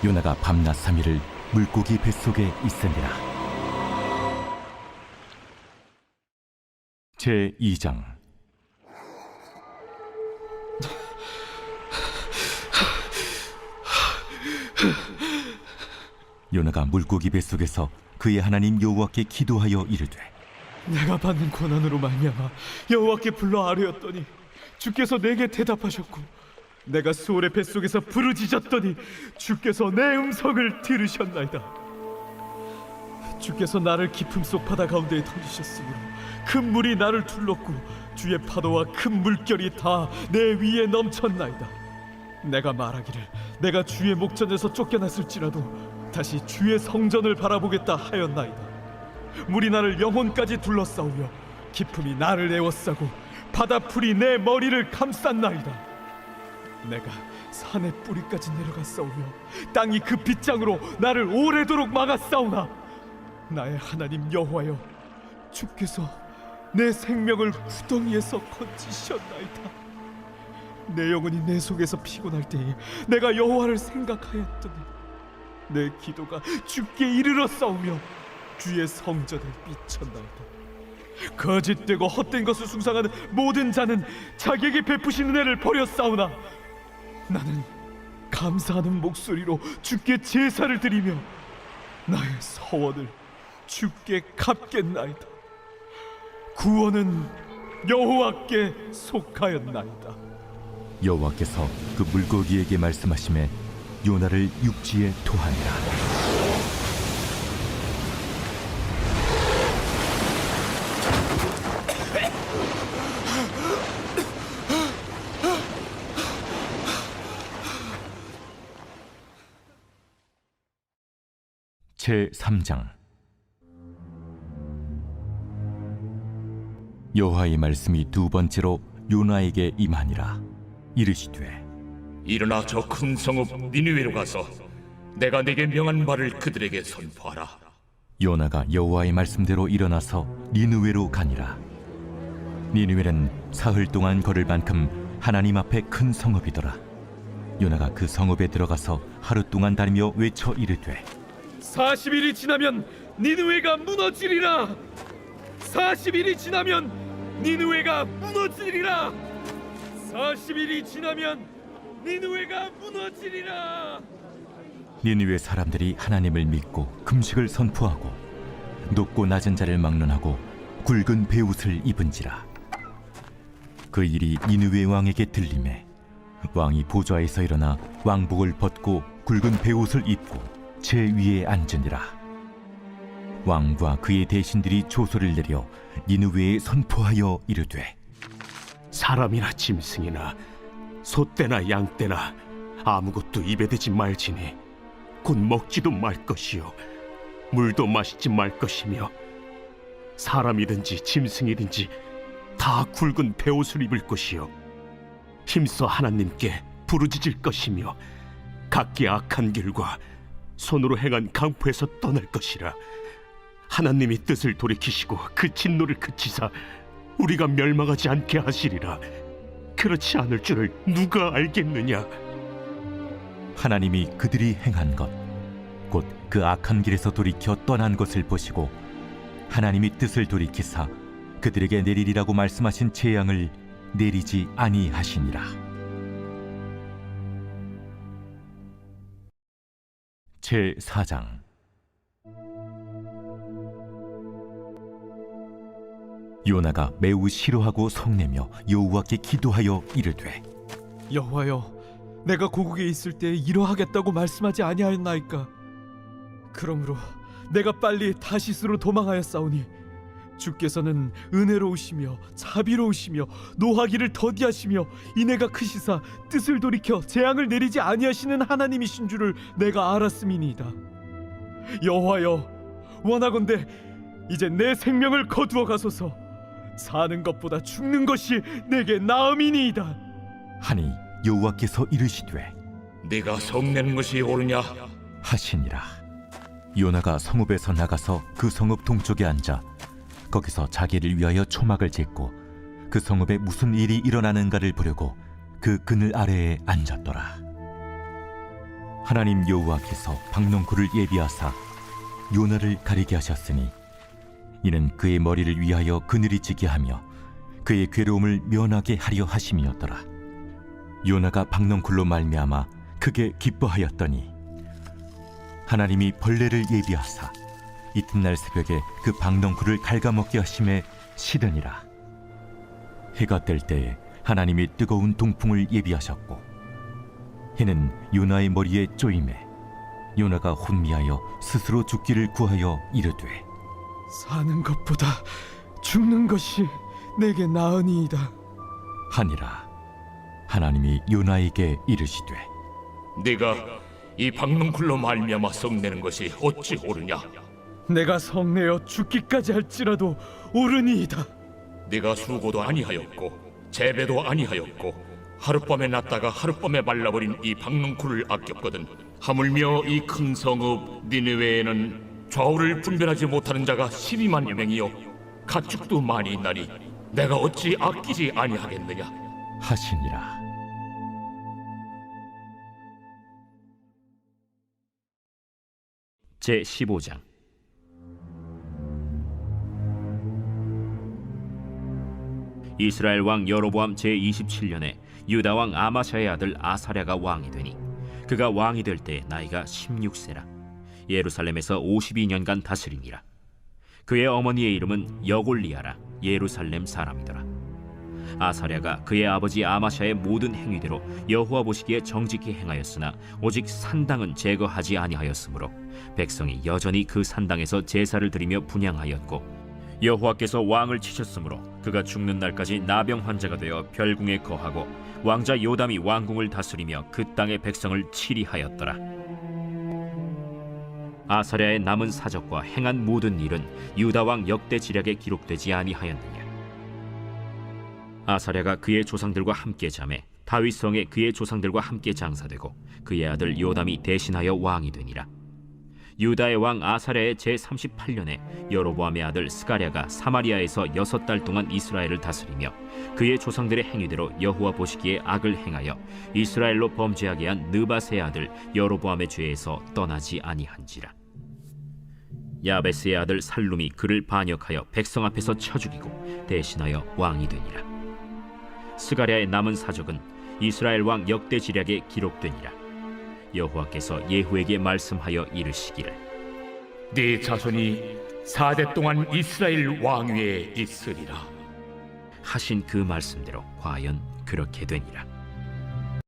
요나가 밤낮 3일을 물고기 뱃속에 있으니라. 제2장. 요나가 물고기 뱃속에서 그의 하나님 여호와께 기도하여 이르되 내가 받는 고난으로 말미암아 여호와께 불러 아뢰었더니 주께서 내게 대답하셨고 내가 수월의 뱃속에서 부르짖었더니 주께서 내 음성을 들으셨나이다. 주께서 나를 깊음 속 바다 가운데에 던지셨으므로 큰 물이 나를 둘렀고 주의 파도와 큰 물결이 다 내 위에 넘쳤나이다. 내가 말하기를 내가 주의 목전에서 쫓겨났을지라도 다시 주의 성전을 바라보겠다 하였나이다. 물이 나를 영혼까지 둘러싸우며 깊음이 나를 에워싸고 바다풀이 내 머리를 감쌌나이다. 내가 산의 뿌리까지 내려갔사오며 땅이 그 빗장으로 나를 오래도록 막았사오나 나의 하나님 여호와여, 주께서 내 생명을 구덩이에서 건지셨나이다. 내 영혼이 내 속에서 피곤할 때에 내가 여호와를 생각하였더니 내 기도가 주께 이르러 싸우며 주의 성전에 미쳤나이다. 거짓되고 헛된 것을 숭상하는 모든 자는 자기에게 베푸신 은혜를 버렸사오나 나는 감사하는 목소리로 주께 제사를 드리며 나의 서원을 주께 갚겠나이다. 구원은 여호와께 속하였나이다. 여호와께서 그 물고기에게 말씀하심에 요나를 육지에 토하니라. 제 3장. 여호와의 말씀이 두 번째로 요나에게 임하니라. 이르시되 일어나 저 큰 성읍 니느웨로 가서 내가 내게 명한 바를 그들에게 선포하라. 요나가 여호와의 말씀대로 일어나서 니느웨로 가니라. 니느웨는 사흘 동안 걸을 만큼 하나님 앞에 큰 성읍이더라. 요나가 그 성읍에 들어가서 하루 동안 다니며 외쳐 이르되 40일이 지나면 니느웨가 무너지리라. 40일이 지나면 니느웨가 무너지리라. 40일이 지나면 니느웨가 무너지리라. 니느웨 사람들이 하나님을 믿고 금식을 선포하고 높고 낮은 자를 막론하고 굵은 베옷을 입은지라. 그 일이 니느웨 왕에게 들리매 왕이 보좌에서 일어나 왕복을 벗고 굵은 베옷을 입고 제 위에 앉으니라. 왕과 그의 대신들이 조소를 내려 니느웨에 선포하여 이르되 사람이나 짐승이나 소떼나 양떼나 아무것도 입에 대지 말지니 곧 먹지도 말 것이요 물도 마시지 말 것이며 사람이든지 짐승이든지 다 굵은 베옷을 입을 것이요 힘써 하나님께 부르짖을 것이며 각기 악한 길과 손으로 행한 강포에서 떠날 것이라. 하나님이 뜻을 돌이키시고 그 진노를 그치사 우리가 멸망하지 않게 하시리라. 그렇지 않을 줄을 누가 알겠느냐. 하나님이 그들이 행한 것 곧 그 악한 길에서 돌이켜 떠난 것을 보시고 하나님이 뜻을 돌이키사 그들에게 내리리라고 말씀하신 재앙을 내리지 아니하시니라. 제 4장. 요나가 매우 싫어하고 성내며 여호와께 기도하여 이르되 여호와여, 내가 고국에 있을 때 이러하겠다고 말씀하지 아니하였나이까? 그러므로 내가 빨리 다시스로 도망하였사오니 주께서는 은혜로우시며 자비로우시며 노하기를 더디하시며 인애가 크시사 뜻을 돌이켜 재앙을 내리지 아니하시는 하나님이신 줄을 내가 알았음이니이다. 여호와여, 원하건대 이제 내 생명을 거두어 가소서. 사는 것보다 죽는 것이 내게 나음이니이다. 하니 여호와께서 이르시되 네가 성내는 것이 옳으냐? 하시니라. 요나가 성읍에서 나가서 그 성읍 동쪽에 앉아 거기서 자기를 위하여 초막을 짓고 그 성읍에 무슨 일이 일어나는가를 보려고 그 그늘 아래에 앉았더라. 하나님 여호와께서 박농쿨을 예비하사 요나를 가리게 하셨으니 이는 그의 머리를 위하여 그늘이 지게 하며 그의 괴로움을 면하게 하려 하심이었더라. 요나가 박농쿨로 말미암아 크게 기뻐하였더니 하나님이 벌레를 예비하사 이튿날 새벽에 그 박넝쿨을 갉아먹게 하심에 시드니라. 해가 뜰 때에 하나님이 뜨거운 동풍을 예비하셨고 해는 요나의 머리에 쪼임에 요나가 혼미하여 스스로 죽기를 구하여 이르되 사는 것보다 죽는 것이 내게 나으니이다 하니라. 하나님이 요나에게 이르시되 네가 이 박농쿨로 말미암아 성내는 것이 어찌 옳으냐? 내가 성내어 죽기까지 할지라도 옳으니이다. 네가 수고도 아니하였고 재배도 아니하였고 하룻밤에 났다가 하룻밤에 말라버린 이 박농쿨을 아꼈거든. 하물며 이 큰 성읍 니느웨에는 좌우를 분별하지 못하는 자가 12만여 명이요 가축도 많이 있나니 내가 어찌 아끼지 아니하겠느냐? 하시니라. 제 15장. 이스라엘 왕 여로보암 제 27년에 유다 왕 아마샤의 아들 아사랴가 왕이 되니 그가 왕이 될 때 나이가 16세라. 예루살렘에서 52년간 다스리니라. 그의 어머니의 이름은 여골리아라. 예루살렘 사람이더라. 아사랴가 그의 아버지 아마샤의 모든 행위대로 여호와 보시기에 정직히 행하였으나 오직 산당은 제거하지 아니하였으므로 백성이 여전히 그 산당에서 제사를 드리며 분향하였고, 여호와께서 왕을 치셨으므로 그가 죽는 날까지 나병 환자가 되어 별궁에 거하고 왕자 요담이 왕궁을 다스리며 그 땅의 백성을 치리하였더라. 아사랴의 남은 사적과 행한 모든 일은 유다 왕 역대 지략에 기록되지 아니하였느냐. 아사랴가 그의 조상들과 함께 잠에 다윗 성에 그의 조상들과 함께 장사되고 그의 아들 요담이 대신하여 왕이 되니라. 유다의 왕 아사랴의 제38년에 여로보암의 아들 스가랴가 사마리아에서 6달 동안 이스라엘을 다스리며 그의 조상들의 행위대로 여호와 보시기에 악을 행하여 이스라엘로 범죄하게 한 느밧의 아들 여로보암의 죄에서 떠나지 아니한지라. 야베스의 아들 살룸이 그를 반역하여 백성 앞에서 쳐 죽이고 대신하여 왕이 되니라. 스가랴의 남은 사적은 이스라엘 왕 역대 지략에 기록되니라. 여호와께서 예후에게 말씀하여 이르시기를 네 자손이 4대 동안 이스라엘 왕위에 있으리라. 하신 그 말씀대로 과연 그렇게 되니라.